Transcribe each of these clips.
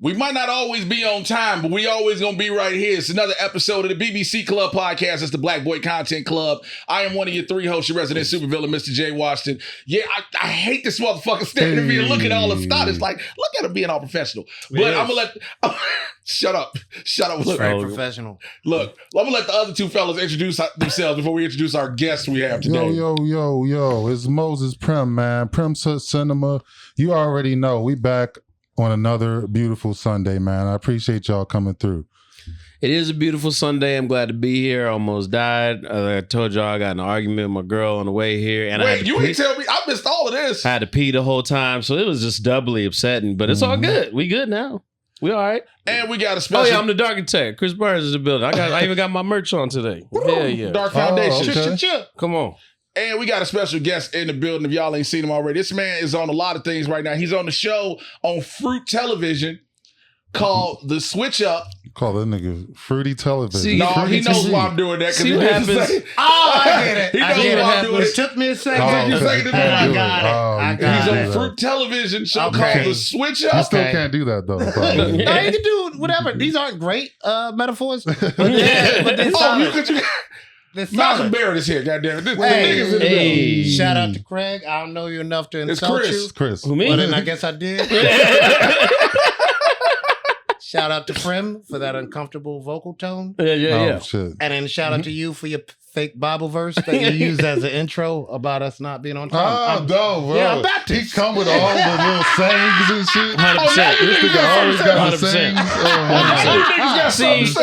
We might not always be on time, but we always gonna be right here. It's another episode of the BBC Club podcast. It's the Black Boy Content Club. I am one of your three hosts, your resident supervillain, Mr. J. Washington. Yeah, I hate this motherfucker standing at me and looking at all the stuff. It's like, look at him being all professional. But I'm gonna let shut up. Look, very professional. Look, I'm gonna let the other two fellas introduce themselves before we introduce our guests we have today. Yo. It's Moses Primm, man. Primm Cinema. You already know we back on another beautiful Sunday, man. I appreciate y'all coming through. It is a beautiful Sunday. I'm glad to be here. I almost died. I told y'all I got in an argument with my girl on the way here. And wait, you ain't tell me. I missed all of this. I had to pee the whole time, so it was just doubly upsetting. But it's all good. We good now. We all right. And we got a special. Oh yeah, I'm the Darkitect. Chris Burns is the building. I even got my merch on today. Yeah. Dark Foundation. Okay. Come on. And we got a special guest in the building. If y'all ain't seen him already, this man is on a lot of things right now. He's on the show on Fruit Television called The Switch Up. Call that nigga Fruity Television. See, he knows why I'm doing that. See what happens. I get it. He knows why I'm doing it. It took me a second. I got it. He's on Fruit Television show called The Switch Up. You still can't do that though. No, you can do whatever. These aren't great metaphors. But they solid. Malcolm Barrett is here, goddammit. Hey, shout out to Craig. I don't know you enough to insult you. It's Chris. Who, me? Well, then I guess I did. Shout out to Primm for that uncomfortable vocal tone. Yeah. Shit. And then shout out to you for your fake Bible verse that you used as an intro about us not being on time. No, bro. Yeah, I'm Baptist. He come with all the little sayings and shit. 100%. This nigga always got the 100%. sayings.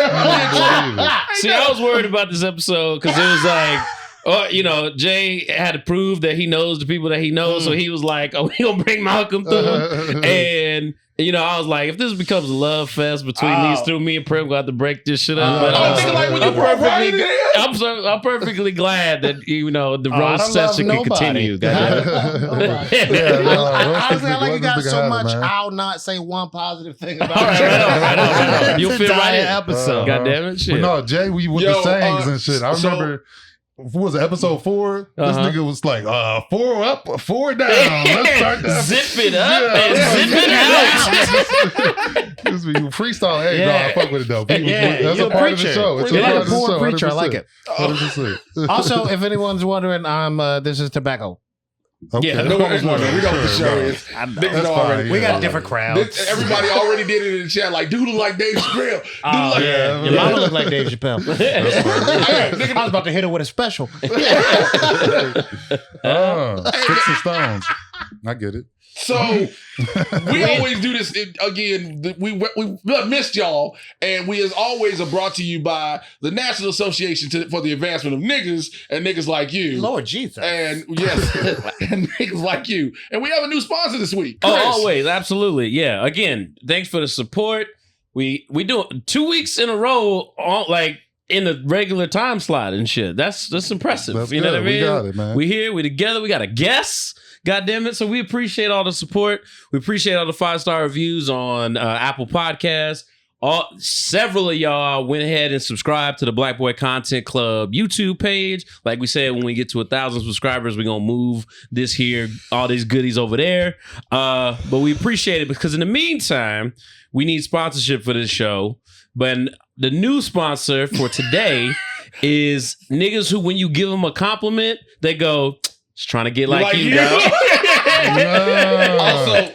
See, I was worried about this episode because it was like, Jay had to prove that he knows the people that he knows. So he was like, we gonna bring Malcolm through. And I was like, if this becomes a love fest between these two, me and Primm gonna have to break this shit up. But I'm thinking like when you brought Ryan in. I'm perfectly glad that the roast session can continue. Honestly, I like you guys so much. I'll not say one positive thing about it. Right on. You'll fit right in. Episode. God damn it, shit. But no, Jay, we with the sayings and shit. I remember. What was it, episode 4? This nigga was like, 4 up, 4 down. Let's start that. Zip it up and zip it out. This be freestyle. Hey, no, I fuck with it though. That's a part of the show. It's You're a part like of a the poor show. preacher. I like it. 100%. Also, if anyone's wondering, this is tobacco. Okay. Yeah, no one was wondering. We know what the show is. Niggas know already. We got different crowds. Everybody already did it in the chat. Like, dude look like Dave Chappelle. Your mama look like Dave Chappelle. I was about to hit her with a special. Sticks and stones. I get it. So we always do this again. We missed y'all, and we as always are brought to you by the National Association for the Advancement of Niggas and Niggas Like You. Lord Jesus, and yes, and niggas like you. And we have a new sponsor this week. Chris. Oh, always, absolutely, yeah. Again, thanks for the support. We do it 2 weeks in a row, in the regular time slot and shit. That's impressive. That's you know good. what I mean? We got it, man. We here, we together, we got a guest. God damn it. So we appreciate all the support. We appreciate all the 5-star reviews on Apple Podcasts. Several of y'all went ahead and subscribed to the Black Boy Content Club YouTube page. Like we said, when we get to 1,000 subscribers, we're going to move all these goodies over there. But we appreciate it because in the meantime, we need sponsorship for this show. But the new sponsor for today is niggas who, when you give them a compliment, they go, just trying to get like you, dog.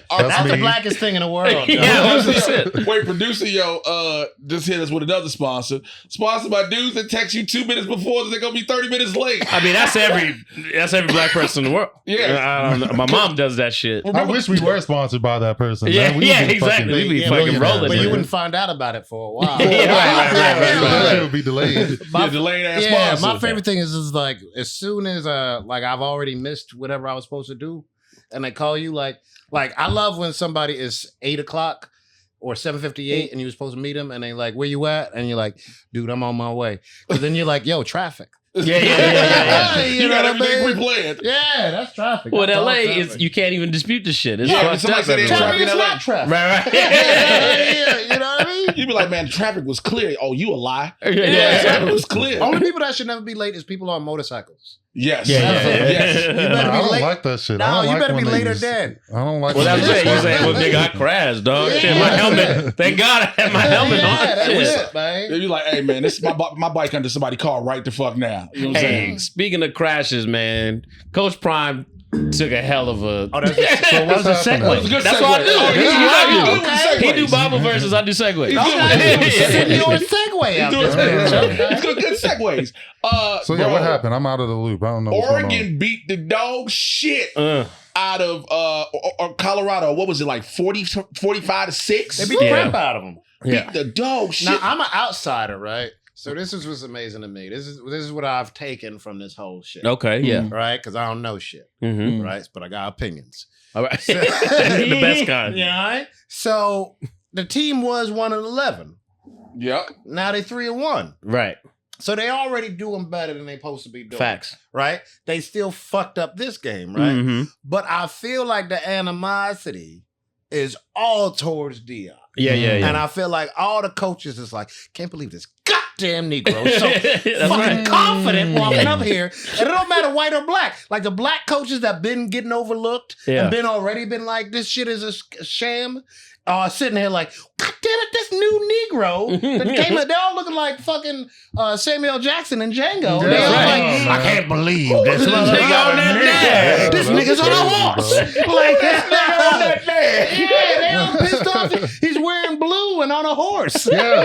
Also, that's the blackest thing in the world. Yeah, wait, producer, just hit us with another sponsor. Sponsored by dudes that text you 2 minutes before that they're gonna be 30 minutes late. I mean, that's every black person in the world. Yeah, my mom does that shit. I wish we were sponsored by that person. Yeah, man. exactly. We'd be fucking rolling. But you wouldn't find out about it for a while. Right. It would be delayed. Delayed ass sponsor. My favorite thing is like as soon as I've already missed whatever I was supposed to do, and they call you like I love when somebody is 8:00 or 7:58 and you were supposed to meet them and they like, where you at? And you're like, dude, I'm on my way. But then you're like, yo, traffic. Yeah. You got everything pre-planned. Yeah, that's traffic. Well, in LA, you can't even dispute the shit. It's fucked up. It's not traffic. Right. Yeah, you know what I mean? You'd be like, man, traffic was clear. Oh, you a lie. Yeah, traffic was clear. Only people that should never be late is people on motorcycles. Yes. Yeah, yeah, yeah. Yes. You better Nah, I be don't late. like that shit. No, I don't you like better when be they later use- dead. I don't like. Well, when that's they it. use- You saying, well, nigga, I crashed, dog. Shit, my Yeah. helmet. Thank God I had my helmet Yeah, on. that's Shit. it, man. They be like, hey man, this is my bike under somebody's car right the fuck now. You know what I'm Hey, saying? speaking of crashes, man, Coach Prime took a hell of a. Oh, that's a, So what's that was a happening? That was a good That's segue. what I do. Oh, This is he's what I good do. with the He segues. do Bible verses. I do segues. He's Okay, good. send you a segue out Doing there. good. Good segues. So yeah, bro, what happened? I'm out of the loop. I don't know what's going on. Oregon beat the dog shit Uh, out of Colorado. What was it, like 45 to 6? They beat the crap out of them. yeah. Beat the dog shit. Now I'm an outsider, right? So this is what's amazing to me. This is what I've taken from this whole shit. Okay. Yeah. Right? Because I don't know shit. Mm-hmm. Right? But I got opinions. All right. The best kind. Yeah. Right? So the team was 1-11. Yep. Now they 3-1. Right. So they already doing better than they supposed to be doing. Facts. Right? They still fucked up this game, right? Mm-hmm. But I feel like the animosity is all towards Dion. Yeah. Yeah. Yeah. And I feel like all the coaches is like, can't believe this goddamn Negro is so That's fucking right. confident walking up here. And it don't matter white or black. Like the black coaches that been getting overlooked Yeah. and been like, this shit is a sham. Sitting here like, God damn it, this new Negro that came up, they're all looking like fucking Samuel Jackson and Django. Yeah, They all right. like, I can't believe Who this is this motherfucker nigga on that there. nigga? This nigga's on a horse. Like, yeah, they all pissed off. He's wearing blue and on a horse. Yeah,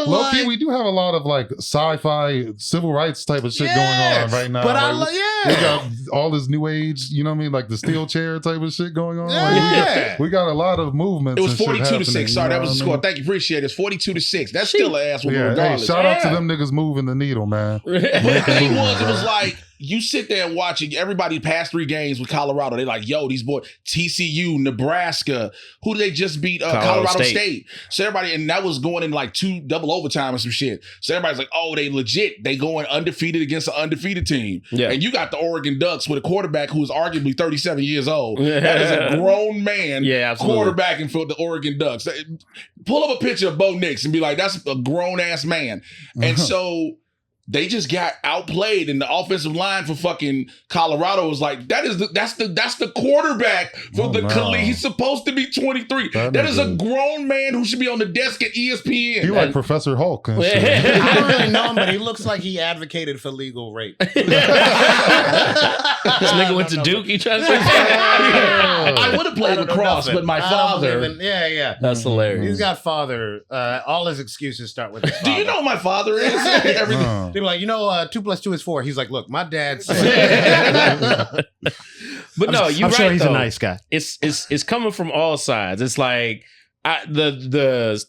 low-key, Like- we do have a lot of like sci-fi civil rights type of shit Yeah, going on right now. But I Like, love, we got all this new age, you know what I mean, like the steel chair type of shit going on. Yeah. We got a lot of movements. It was and shit 42 to happening, 6. you Sorry, know that was the what I score. mean? Thank you. Appreciate it. It's 42 to 6. That's still an ass woman Yeah, hey, regardless. shout out to Yeah. them niggas moving the needle, man. But the thing was, it bro. was like you sit there and watching everybody past 3 games with Colorado. They're like, yo, these boys, TCU, Nebraska, who did they just beat? Colorado State. So everybody, and that was going in like 2 double overtime or some shit. So everybody's like, oh, they legit. They going undefeated against an undefeated team. Yeah. And you got the Oregon Ducks with a quarterback who is arguably 37 years old. That is a grown man Yeah, absolutely. quarterbacking for the Oregon Ducks. Pull up a picture of Bo Nix and be like, that's a grown ass man. And so they just got outplayed, and the offensive line for fucking Colorado was like, that's the quarterback for Oh, the no. He's supposed to be 23. That That is a nigga- grown man who should be on the desk at ESPN. He like Professor Hulk and shit. I don't really know him, but he looks like he advocated for legal rape. This nigga went to Duke. He tried to say I would have played I don't know lacrosse, nothing. but my I don't father. believe in- yeah. That's hilarious. He's got father. All his excuses start with his father. Do you know who my father is? Everything. Uh, They're like, 2 + 2 is 4. He's like, look, my dad said. But no, you're I'm right. sure he's though. a nice guy. It's coming from all sides. It's like the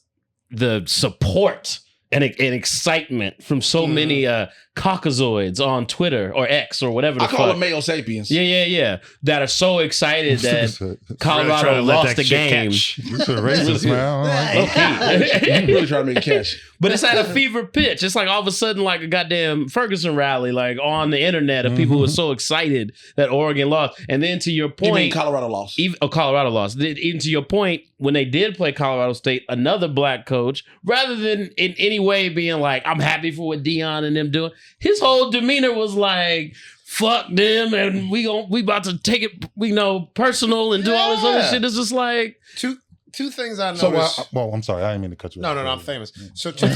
support and excitement from so many Caucasoids on Twitter or X or whatever the I call fuck. them male sapiens. Yeah. That are so excited that you Colorado lost the game. shit racist, man. I don't like that. Really trying to make a catch. But it's at a fever pitch. It's like all of a sudden, like a goddamn Ferguson rally, like on the internet of people who are so excited that Oregon lost. And then to your You mean point, Colorado lost? Colorado lost. Even to your point, when they did play Colorado State, another black coach, rather than in any way being like, I'm happy for what Dion and them doing, his whole demeanor was like, fuck them, and we about to take it, personal and do all this other Yeah. shit. It's just like, Two things I So, noticed. I'm sorry. I didn't mean to cut you off. No, I'm famous. So two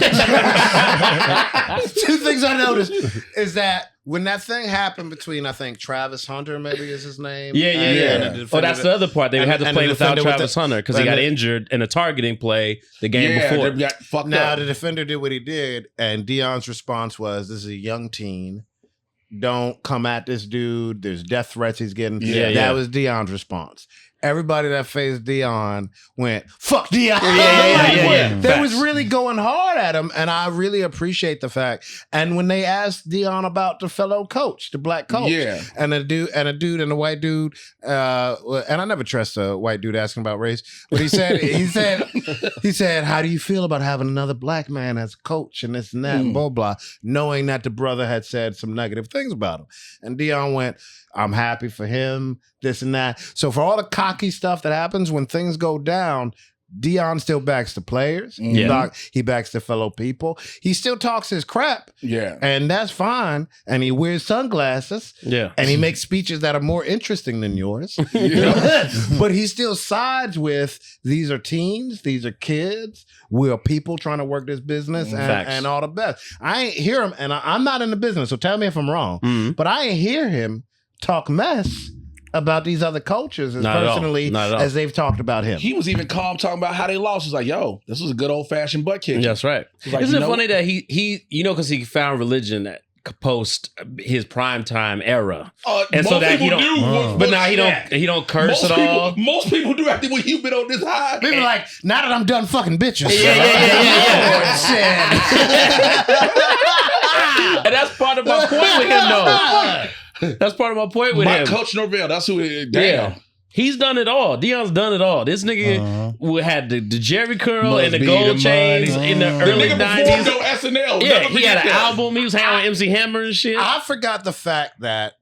things I noticed is that when that thing happened between, I think, Travis Hunter, maybe is his name. yeah. and the Oh, that's the other part. They and- had to and play the without defender with Travis the- Hunter because he and got the- injured in a targeting play the game before. they got fucked Now up. the defender did what he did, and Dion's response was, "This is a young teen. Don't come at this dude. There's death threats he's getting." Yeah, that yeah. was Dion's response. Everybody that faced Dion went, "Fuck Dion." Yeah. They was Facts. really going hard at him, and I really appreciate the fact. And when they asked Dion about the fellow coach, the black coach, Yeah. and a dude and a white dude, and I never trust a white dude asking about race, but he said, "How do you feel about having another black man as a coach and this and that and blah blah," knowing that the brother had said some negative things about him, and Dion went, "I'm happy for him, this and that." So for all the cocky stuff that happens when things go down, Deion still backs the players. He backs the fellow people. He still talks his crap. Yeah. And that's fine. And he wears sunglasses. Yeah. And he makes speeches that are more interesting than yours. But he still sides with these are teens, these are kids, we are people trying to work this business and all the best. I ain't hear him, and I'm not in the business, so tell me if I'm wrong. But I ain't hear him talk mess about these other cultures as personally as they've talked about him. He was even calm talking about how they lost. He's like, yo, this was a good old fashioned butt kick. That's right. Like, Isn't it funny that he because he found religion at post his primetime era, and so that he don't. But now he don't curse at all. Most people do after when you've been on this high. People like, now that I'm done fucking bitches. And that's part of my point with him, though. That's part of my point with him. Coach Norvell, that's who it is. Damn. Yeah. He's done it all. Deion's done it all. This nigga had the Jerry curl and the gold chains in the early 90s. SNL. Yeah, he had an album. He was hanging with MC Hammer and shit. I forgot the fact that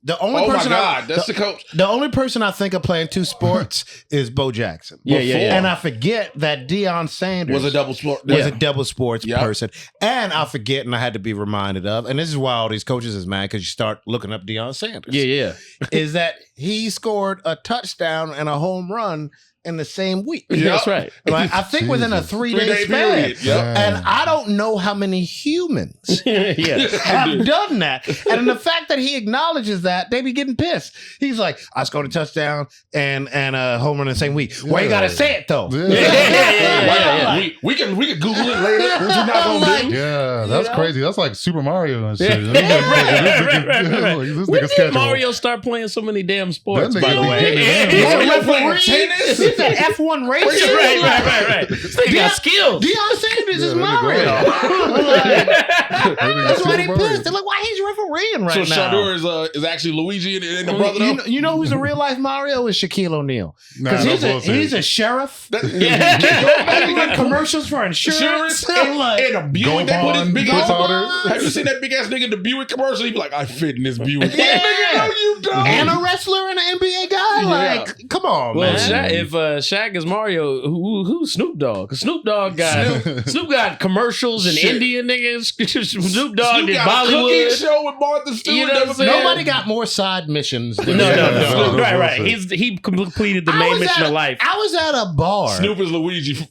the only person that's the coach. The only person I think of playing two sports is Bo Jackson. Yeah. And I forget that Deion Sanders was a double sport. Was a double sports person. And I forget, and I had to be reminded of, and this is why all these coaches is mad because you start looking up Deion Sanders. Yeah. Is that he scored a touchdown and a home run in the same week. That's right. Like, I think within a 3-day span. Period. Yep. And I don't know how many humans have done that. And the fact that he acknowledges that, they be getting pissed. He's like, I scored a touchdown and a home run in the same week. Why you gotta say it though? We can Google it later. What you not gonna do? Yeah, that's crazy. That's like Super Mario and shit. Right. When did Mario start playing so many damn sports, by the way? He's an F1 racer. Right. He got skills. Deion Sanders is Mario. That's why they pissed. They're like, why he's refereeing right now? So Shador is actually Luigi and the brother. You know who's the real life Mario is Shaquille O'Neal. Because he's a sheriff. He run commercials for insurance. And a Buick. They put his big ass. Have you seen that big ass nigga in the Buick commercial? He be like, I fit in this Buick. Nigga, no, you don't. And a wrestler and an NBA guy. Like, come on, man. If Shaq is Mario, who's Snoop Dogg? Because Snoop got commercials and Indian niggas. Snoop Dogg did Bollywood show with Martha Stewart. You know what I'm saying? Nobody got more side missions. Than no. Right. He completed the main mission of life. I was at a bar. Snoop is Luigi.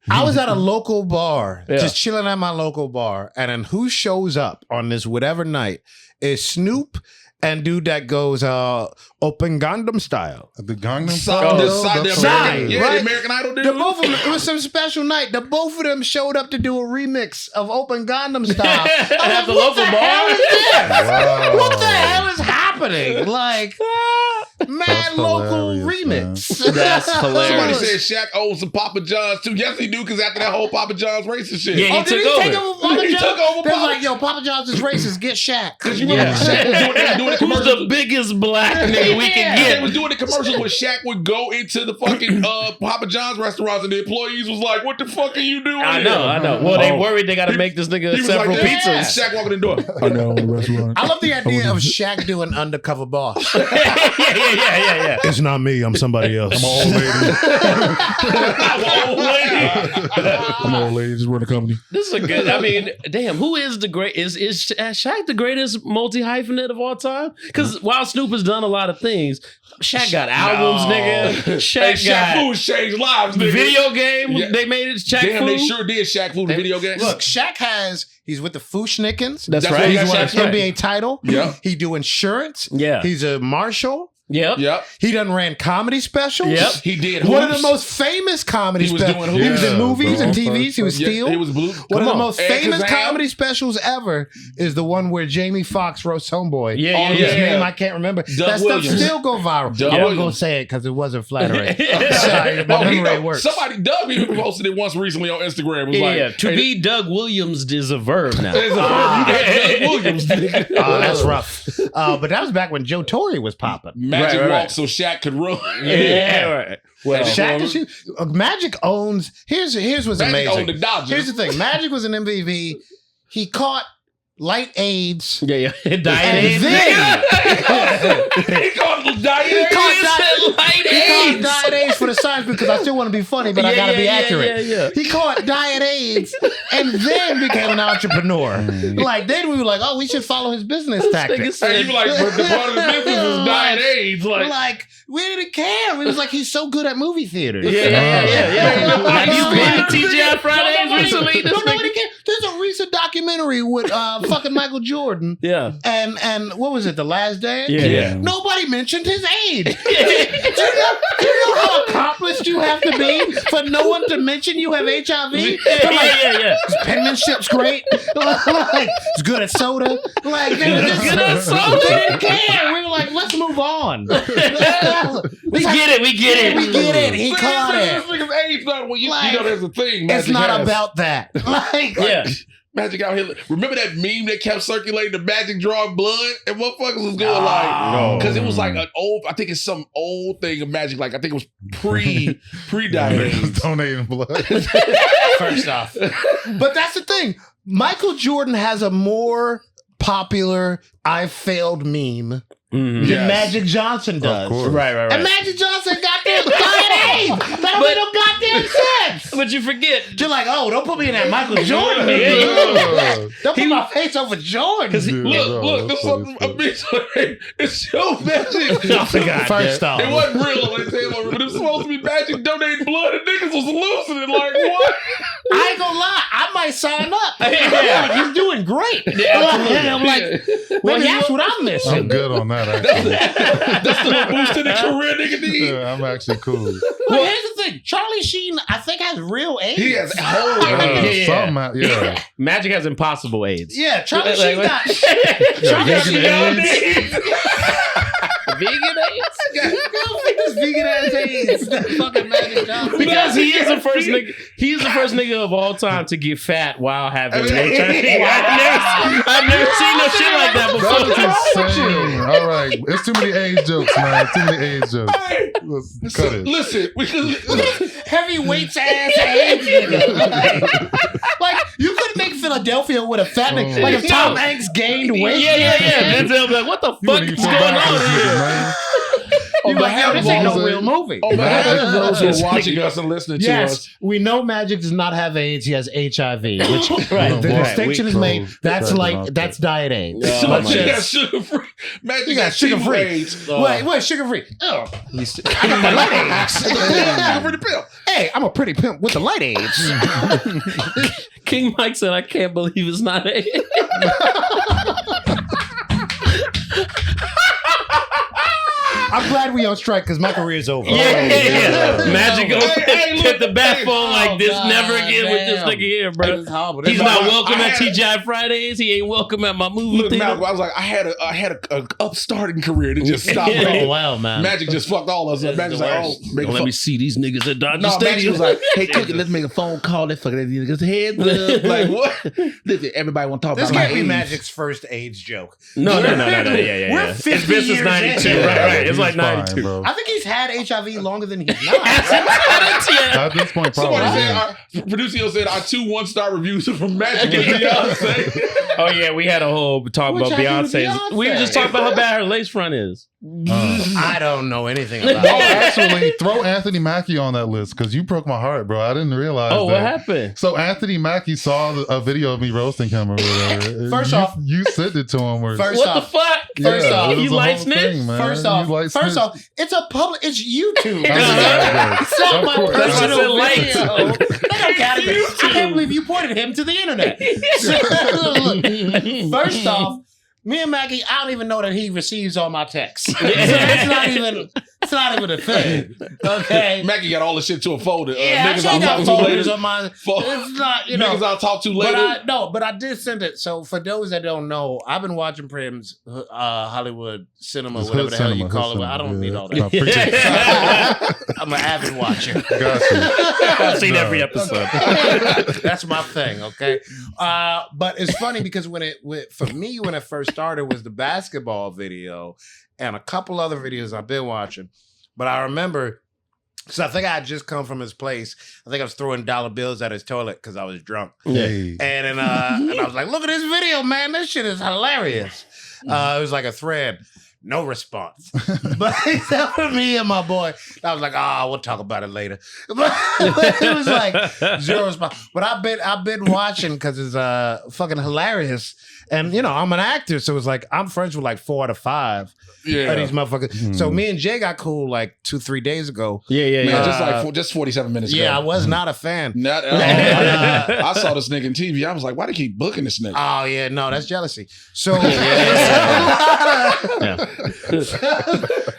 I was at a local bar, just chilling at my local bar, and then who shows up on this whatever night is Snoop and dude that goes open Gangnam Style. The Gangnam Style? The American Idol dude. The both of them, it was some special night. The both of them showed up to do a remix of Open Gangnam Style. At the local bar? Wow. What the hell is happening? Like, mad local remix. Man. That's hilarious. Somebody said Shaq owns some Papa John's too. Yes, he do, because after that whole Papa John's racist shit. Yeah, he took over. He took over. They're like, yo, Papa John's is racist. Get Shaq. Because you remember Shaq was doing Who's the biggest black nigga we can get? They was doing the commercials where Shaq would go into the fucking Papa John's restaurants and the employees was like, what the fuck are you doing? I know. Well, they worried they got to make this nigga several pizzas. Shaq walking in the door. I know the restaurant. I love the idea of Shaq doing undercover boss. Yeah. It's not me. I'm somebody else. I'm an old lady. I'm an old lady. Just run a company. This is a good. I mean, damn. Who is the great? Is Shaq the greatest multi-hyphenate of all time? Because while Snoop has done a lot of things, Shaq got albums, nigga. Shaq got Food changed lives, nigga. Video game. Yeah. They made it Shaq Damn, Fu. they sure did Shaq Fu the video game. Look, Shaq he's with the Fushnikins. That's right. He's won an That's right. NBA title. Yeah. He do insurance. Yeah. He's a marshal. Yep. He done ran comedy specials. Yep. He did One of the most famous comedy specials. He was in movies and TVs. He was Steel. He was Blue. One of the most famous comedy specials ever is the one where Jamie Foxx roasts Homeboy. Yeah. His name I can't remember. That stuff still go viral. I wasn't going to say it because it wasn't flattering. Sorry, my memory works. Somebody, Doug even posted it once recently on Instagram. It was like, to be Doug Williams is a verb now. It's a verb. You got Doug Williams. Oh, that's rough. But that was back when Joe Torre was popping. Magic walk so Shaq could run. Right. Well, Magic owns. Here's what's Magic amazing. owned the Dodgers. Here's the thing. Magic was an MVP. He caught light AIDS. Yeah. Diet And AIDS. then He called it diet. he called Light diet AIDS for the science because I still want to be funny, but I gotta be accurate. Yeah. He caught diet AIDS and then became an entrepreneur. Like then we were like, oh, we should follow his business tactics. And you were like, but the part of the business is diet AIDS. Like we didn't care. We was like, he's so good at movie theaters. Yeah. Have you been to TGI Fridays recently? Nobody cares. There's a recent documentary with fucking Michael Jordan. Yeah. And what was it? The Last Dance? Yeah. Nobody mentioned his age. Do you know how accomplished you have to be for no one to mention you have HIV? His penmanship's great. Like, he's good at soda. Like, they were just Good at soda. We didn't care. We were like, let's move on. We get it. We get it. He caught it. This nigga's AIDS not well, you know there's a thing. It's Magic not has. about that. Like, Magic out here. Remember that meme that kept circulating, the Magic drawing blood? And motherfuckers was going No. because it was like an old, I think it's some old thing of Magic, like I think it was pre-diet AIDS. Donating blood. first off. But that's the thing. Michael Jordan has a more popular I failed meme than Yes. Magic Johnson does. course. Right. And Magic Johnson got their diet AIDS. That don't make no goddamn sense. But you forget. You're like, oh, don't put me in that Michael Jordan meme. Don't put my face over Jordan. Look, this is something it's your Magic. First off. It wasn't real, but it was supposed to be Magic donating blood and niggas was losing it. Like, what? I ain't gonna lie, I might sign up. Yeah. He's doing great. I'm like, maybe that's what I'm missing. I'm good on that, actually. That's the little boost in the career nigga need. Yeah, I'm actually cool. Well, here's the thing. Charlie Sheen, I think, has real AIDS. He has whole Yeah. Magic has impossible AIDS. Yeah, Charlie Sheen got Vegan Charlie AIDS. Vegan AIDS? This vegan ass AIDS. That fucking Magic Johnson. Because he is the first nigga. He is the first nigga of all time to get fat while having HIV. I've never seen no shit like that before. That's insane. All right. It's too many age jokes, man. Too many age jokes. Let's cut it. Listen, Heavyweights ass AIDS nigga. Like, you couldn't make Philadelphia with a fat nigga. Like, if Tom Hanks gained weight. Yeah. Denzel be like, what the fuck is going on here? You like, yo, this ain't no real movie. on behalf of those who are watching us and listening to us, Yes, we know Magic does not have AIDS. He has HIV, which Right. the Right. distinction is made. That's Right. like that's diet AIDS. Oh, But my you God. got sugar free. Magic You got sugar free. AIDS. Wait, sugar free. Oh, I got the light AIDS. Sugar free the pill. Hey, I'm a pretty pimp with the light AIDS. King Mike said, I can't believe it's not AIDS. I'm glad we on strike because my career's over. Yeah. Magic goes Hey, hit the bat hey, phone like this. God, Never again with this damn. nigga here, bro. It's horrible. He's This not why welcome I at had- TGI Fridays. He ain't welcome at my movie Look, theater. Malcolm, I was like, I had a upstarting career that just stopped. Oh, wow, man. Magic just fucked all us up. Magic's like, oh, make a Let phone. me see these niggas at Dodger No, Magic Stadium. was like, hey, Cookie, let's make a phone call. Let's fuck that nigga's head. Like, what? Listen, everybody want to talk This about can't my be AIDS. Magic's first AIDS joke. No. Yeah. We're It's 50 been since years 92. in. Right. It's He's like fine, 92. bro. I think he's had HIV longer than he's not. At this point, probably. Somebody Yeah. said, Producio said, our 2 1-star reviews are from Magic and Beyonce. Oh yeah, we had a whole talk What about y'all do to Beyonce's. We were just talking about how bad her lace front is. I don't know anything about Oh, it. actually, throw Anthony Mackie on that list because you broke my heart, bro. I didn't realize. Oh, that. what happened? So Anthony Mackie saw a video of me roasting him or whatever. First off- you sent it to him. Where, First What off, the fuck? First off, it was you a light whole snitch? thing, man. First You off, light snitch. it's a public. It's YouTube. Yeah. It's not my Of course. That's why I said personal lights. video. That don't count as it. I can't believe you pointed him to the internet. Look, first off, me and Maggie, I don't even know that he receives all my texts. So it's not even a thing. Okay. Maggie got all the shit to a folder. Yeah, Niggas I I'll got talk to folders later. on my. Fo- It's not, you know. Niggas I'll talk to later. But I did send it. So for those that don't know, I've been watching Primm's Hollywood cinema, It's whatever hood the hell cinema, you hood call it. cinema, I don't yeah. need all No, that. appreciate it. I'm an avid watcher. Got you. I've seen No. every episode. That's my thing, okay? But it's funny because when it first started was the basketball video and a couple other videos I've been watching. But I remember So I think I had just come from his place. I think I was throwing dollar bills at his toilet because I was drunk. Hey. And then and I was like, look at this video, man. This shit is hilarious. It was like a thread. No response. But except for me and my boy, I was like, we'll talk about it later. But it was like zero response. But I've been watching because it's fucking hilarious. And you know, I'm an actor, so it's like I'm friends with like 4 out of 5 of these motherfuckers. So me and Jay got cool like 2-3 days ago. Man, just 47 minutes ago. Yeah, I was not a fan. Not at all. I saw this nigga in TV. I was like, why do they keep booking this nigga? Oh yeah, no, that's jealousy. So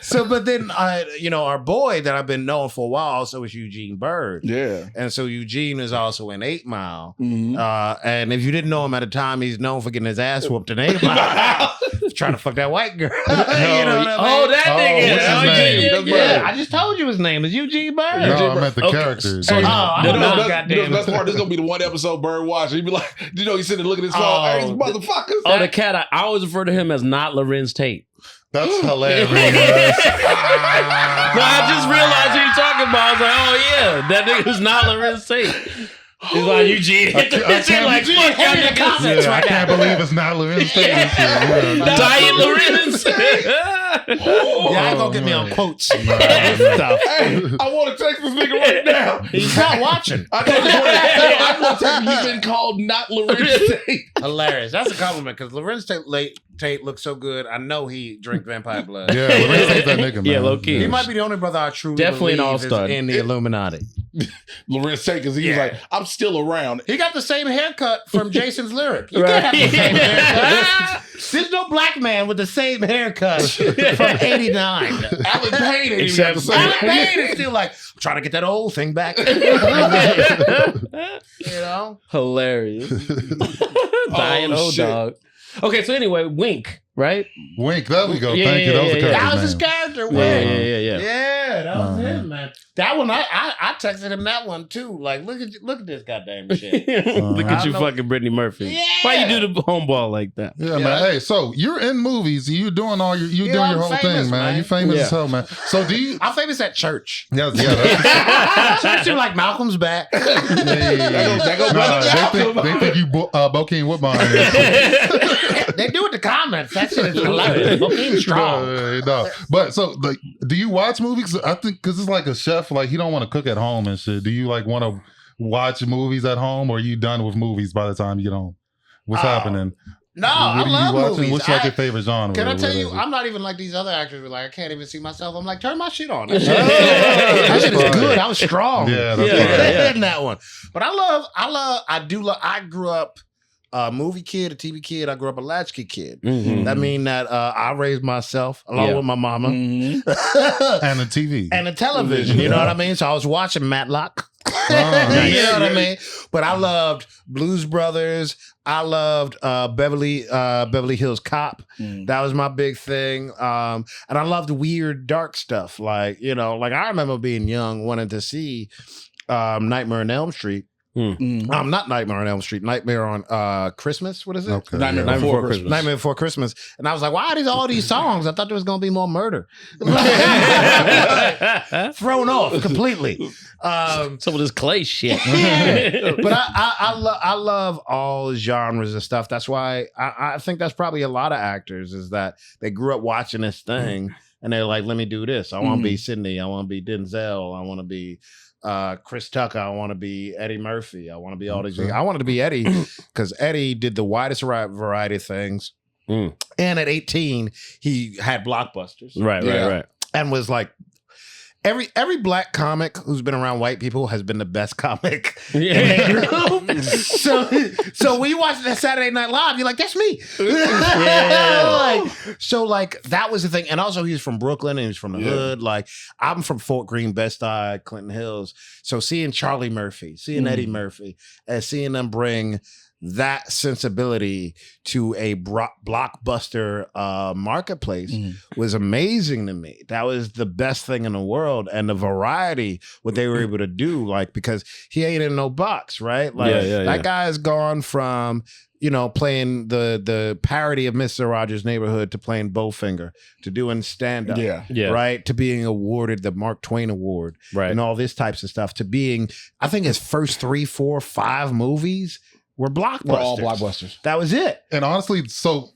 so but then our boy that I've been knowing for a while also is Eugene Bird. Yeah. And so Eugene is also in 8 Mile. Mm-hmm. And if you didn't know him at the time, he's known for getting his ass whooped in 8 Mile. Trying to fuck that white girl. You know what I mean? Oh, that nigga. what's his name? Yeah, I just told you his name is Eugene Bird. No, I meant the characters. So, I don't know. the Goddamn. best part, this is gonna be the one episode Bird watch. He'd be like, he's sitting there looking at his phone. Hey, these motherfuckers. Oh, the cat. I always refer to him as not Lorenz Tate. That's hilarious. No, I just realized who you're talking about. I was like, oh yeah, that nigga's not Lorenz Tate. He's like, Eugene. I can't believe it's not Lorenz Tate. Diet Lorenz. Yeah, I ain't gonna get me on quotes. Hey, I want to text this nigga right now. He's not watching. I want to tell you, you've been called not Lorenz Tate. Hilarious. That's a compliment because Lorenz Tate looks so good. I know he drink vampire blood. Yeah, Lorenz Tate's that nigga, man. Yeah, low key. He might be the only brother I truly Definitely an believe all-star. is in the Illuminati. Lorenz Tate, because he was like, I'm still around. He got the same haircut from Jason's lyric. You can't have the same haircut. There's no black man with the same haircut from 89. Alan Payne ain't even got the same. Alan Payne is still like, I'm trying to get that old thing back. You know? Hilarious. Dying old shit. dog. Okay, so anyway, Wink, right? Wink, there we go. Yeah, Thank you. That was the character's That was his name. character. Yeah. Yeah, that was him, man. That one, I texted him that one too. Like, look at this goddamn shit. Look at you I know. fucking Brittany Murphy. Yeah. Why you do the homeball like that? Yeah, man. Hey, so you're in movies. You doing all your doing I'm your whole famous, thing, man. man. You famous Yeah. as hell, man. So do you? I'm famous at church. Yeah. That's, Church is like Malcolm's back. hey, That go nah, they think you Bokeem Woodbine. They do it to comments. That shit is hilarious. Bokeem's strong. No. But so, like, do you watch movies? I think because it's like a chef, like he don't want to cook at home and shit. Do you like want to watch movies at home, or are you done with movies by the time you get home? What's happening? No, What I are you love watching? movies. What's like your favorite genre? Can I tell What you, is it? I'm not even like these other actors who like, I can't even see myself. I'm like, turn my shit on. That shit is good. I was strong. Yeah, that's Yeah. In that one. But I grew up a movie kid, a TV kid. I grew up a latchkey kid. Mhm. That mean that I raised myself along Yeah. with my mama And the TV. and the television. You know what I mean? So I was watching Matlock. You know what I mean? But I loved Blues Brothers. I loved Beverly Hills Cop. That was my big thing. And I loved weird, dark stuff. Like I remember being young, wanting to see Nightmare on Elm Street. Not Nightmare on Elm Street. Nightmare on Christmas. What is it? Okay. Nightmare Before Christmas. Nightmare Before Christmas. And I was like, why are all these songs? I thought there was going to be more murder. Thrown off completely. Some of this clay shit. But I love all genres of stuff. That's why I think that's probably a lot of actors is that they grew up watching this thing and they're like, let me do this. I want to be Sidney. I want to be Denzel. I want to be Chris Tucker. I want to be Eddie Murphy. I want to be all these things. I wanted to be Eddie because Eddie did the widest variety of things. And at 18, he had blockbusters. Right. And was like, every black comic who's been around white people has been the best comic. Yeah. So when you watch that Saturday Night Live, you're like, that's me. Like that was the thing. And also he's from Brooklyn and he's from the hood. Like I'm from Fort Greene, Bed-Stuy, Clinton Hills. So seeing Charlie Murphy, seeing Eddie Murphy, and seeing them bring that sensibility to a blockbuster marketplace was amazing to me. That was the best thing in the world. And the variety, what they were able to do, like, because he ain't in no box, right? Like that guy has gone from playing the parody of Mr. Rogers' Neighborhood to playing Bowfinger to doing stand up, Yeah. right, to being awarded the Mark Twain Award, Right. and all this types of stuff, to being, I think his first 3, 4, 5 movies were blockbusters. We're all blockbusters. That was it. And honestly, so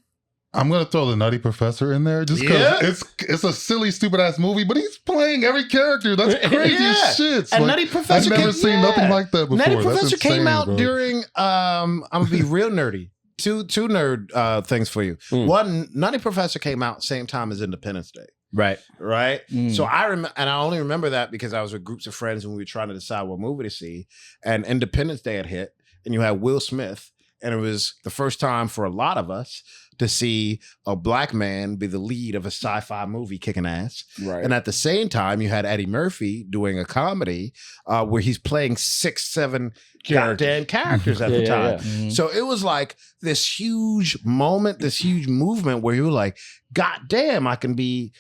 I'm gonna throw the Nutty Professor in there just because it's a silly, stupid ass movie, but he's playing every character. That's crazy as shit. And Nutty Professor, I've never seen nothing like that before. Nutty That's Professor came insane, out bro. during. I'm gonna be real nerdy. Two nerd things for you. One, Nutty Professor came out same time as Independence Day. Right. Right. Mm. So I remember, and I only remember that because I was with groups of friends and we were trying to decide what movie to see. And Independence Day had hit, and you had Will Smith, and it was the first time for a lot of us to see a black man be the lead of a sci-fi movie kicking ass. Right. And at the same time, you had Eddie Murphy doing a comedy where he's playing 6, 7 goddamn characters at the time. Mm-hmm. So it was like this huge moment, this huge movement where you were like, God damn, I can be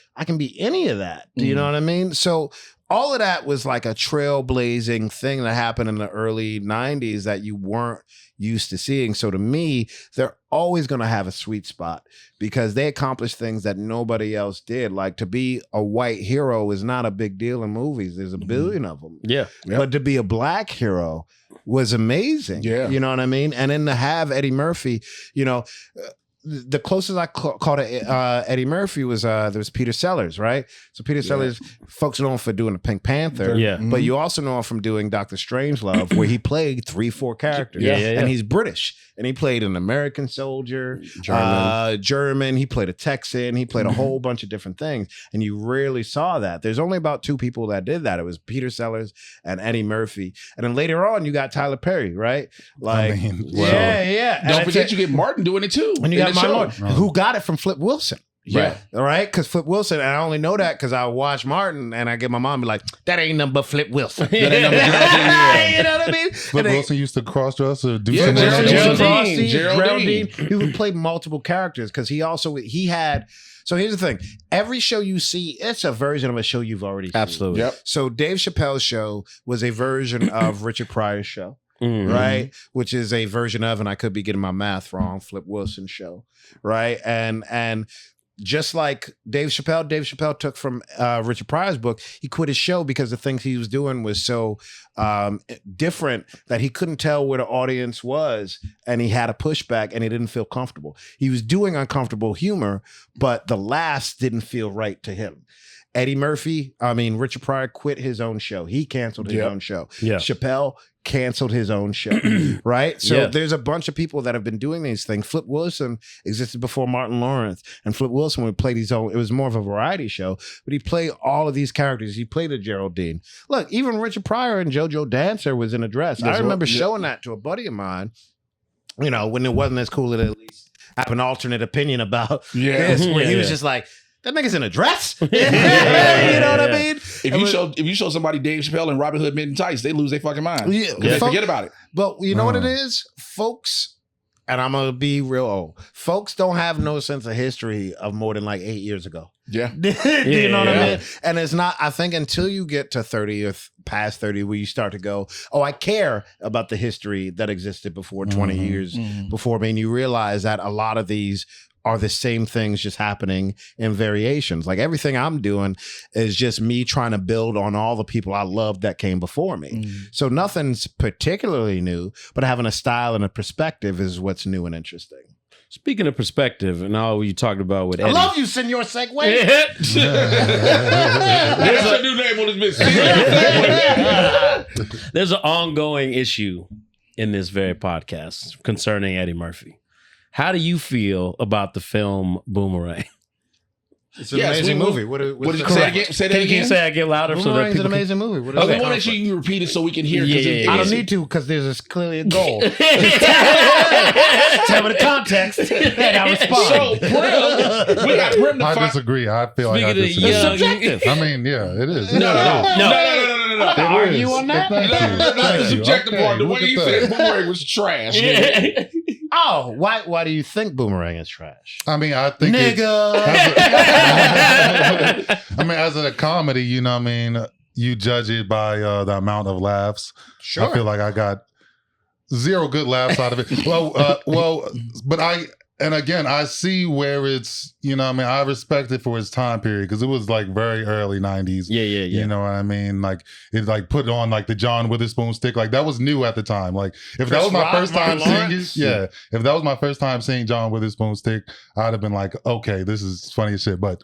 any of that. Do you know what I mean? So all of that was like a trailblazing thing that happened in the early 90s that you weren't used to seeing. So to me, they're always going to have a sweet spot because they accomplished things that nobody else did. Like, to be a white hero is not a big deal in movies. There's a billion of them. Yeah. Yep. But to be a black hero was amazing. Yeah. You know what I mean? And then to have Eddie Murphy, the closest I caught Eddie Murphy was there was Peter Sellers, right? So Peter Sellers, folks know him for doing the Pink Panther, Yeah. but you also know him from doing Dr. Strangelove, where he played 3, 4 characters, Yeah. and he's British, and he played an American soldier, German. He played a Texan. He played a whole bunch of different things, and you rarely saw that. There's only about 2 people that did that. It was Peter Sellers and Eddie Murphy, and then later on you got Tyler Perry, right? Like, yeah. Don't forget you get Martin doing it too. And you got my Lord, Right. who got it from Flip Wilson. Yeah. All right. Because Flip Wilson, and I only know that because I watch Martin and I get my mom be like, that ain't nothing but Flip Wilson. That ain't nothing but Geraldine. You know what I mean? Flip Wilson used to cross dress or do Yeah, something. Geraldine. Geraldine. He would play multiple characters because he had. So here's the thing. Every show you see, it's a version of a show you've already seen. Absolutely. Yep. So Dave Chappelle's show was a version of Richard Pryor's show. Mhm. Right, which is a version of, and I could be getting my math wrong, Flip Wilson's show, right? And just like Dave Chappelle took from Richard Pryor's book. He quit his show because the things he was doing was so different that he couldn't tell where the audience was, and he had a pushback, and he didn't feel comfortable. He was doing uncomfortable humor, but the laughs didn't feel right to him. Richard Pryor quit his own show. He canceled his own show. Yeah. Chappelle canceled his own show, right? So Yeah. there's a bunch of people that have been doing these things. Flip Wilson existed before Martin Lawrence, and Flip Wilson would play these own, it was more of a variety show, but he played all of these characters. He played a Geraldine. Look, even Richard Pryor and JoJo Dancer was in a dress. I remember showing that to a buddy of mine, when it wasn't as cool to at least have an alternate opinion about this, where he was just like, that nigga's in a dress. You know what I mean? If you show somebody Dave Chappelle and Robin Hood Men in Tights, they lose their fucking mind. Yeah. They forget about it. But you know what it is? Folks, and I'm going to be real old, folks don't have no sense of history of more than like 8 years ago. Yeah. Do you know what I mean? And it's not, I think until you get to 30 or past 30 where you start to go, oh, I care about the history that existed before 20 years before me. And you realize that a lot of these are the same things just happening in variations. Like everything I'm doing is just me trying to build on all the people I loved that came before me. So nothing's particularly new, but having a style and a perspective is what's new and interesting. Speaking of perspective, and all you talked about with Eddie. I love you, Senor Segway. That's a new name on this bitch. There's an ongoing issue in this very podcast concerning Eddie Murphy. How do you feel about the film Boomerang? It's an amazing movie. What did you say again? Say that Can again. you say I get louder so that Boomerang's people an amazing movie. What is Okay. the I want conflict? you to repeat it so we can hear. Yeah. I don't need to because there's clearly a goal. Tell me the context and I respond. So, Primm, we got Primm to I find. disagree. I feel like I Speaking of disagree. It's young- subjective. I mean, yeah, it is. No. It Argue is. on that? Thank you. Not the Thank you. subjective Okay, part. The look way at you that. said Boomerang was trash. nigga. Oh, why do you think Boomerang is trash? I mean, I think Nigga. as a comedy, you know what I mean, you judge it by the amount of laughs. Sure. I feel like I got zero good laughs out of it. But I see where it's, you know what I mean? I respect it for its time period because it was like very early 90s. Yeah. You know what I mean? Like it like put on like the John Witherspoon stick. Like that was new at the time. Like if that was my first time seeing it, if that was my first time seeing John Witherspoon stick, I'd have been like, okay, this is funny as shit. But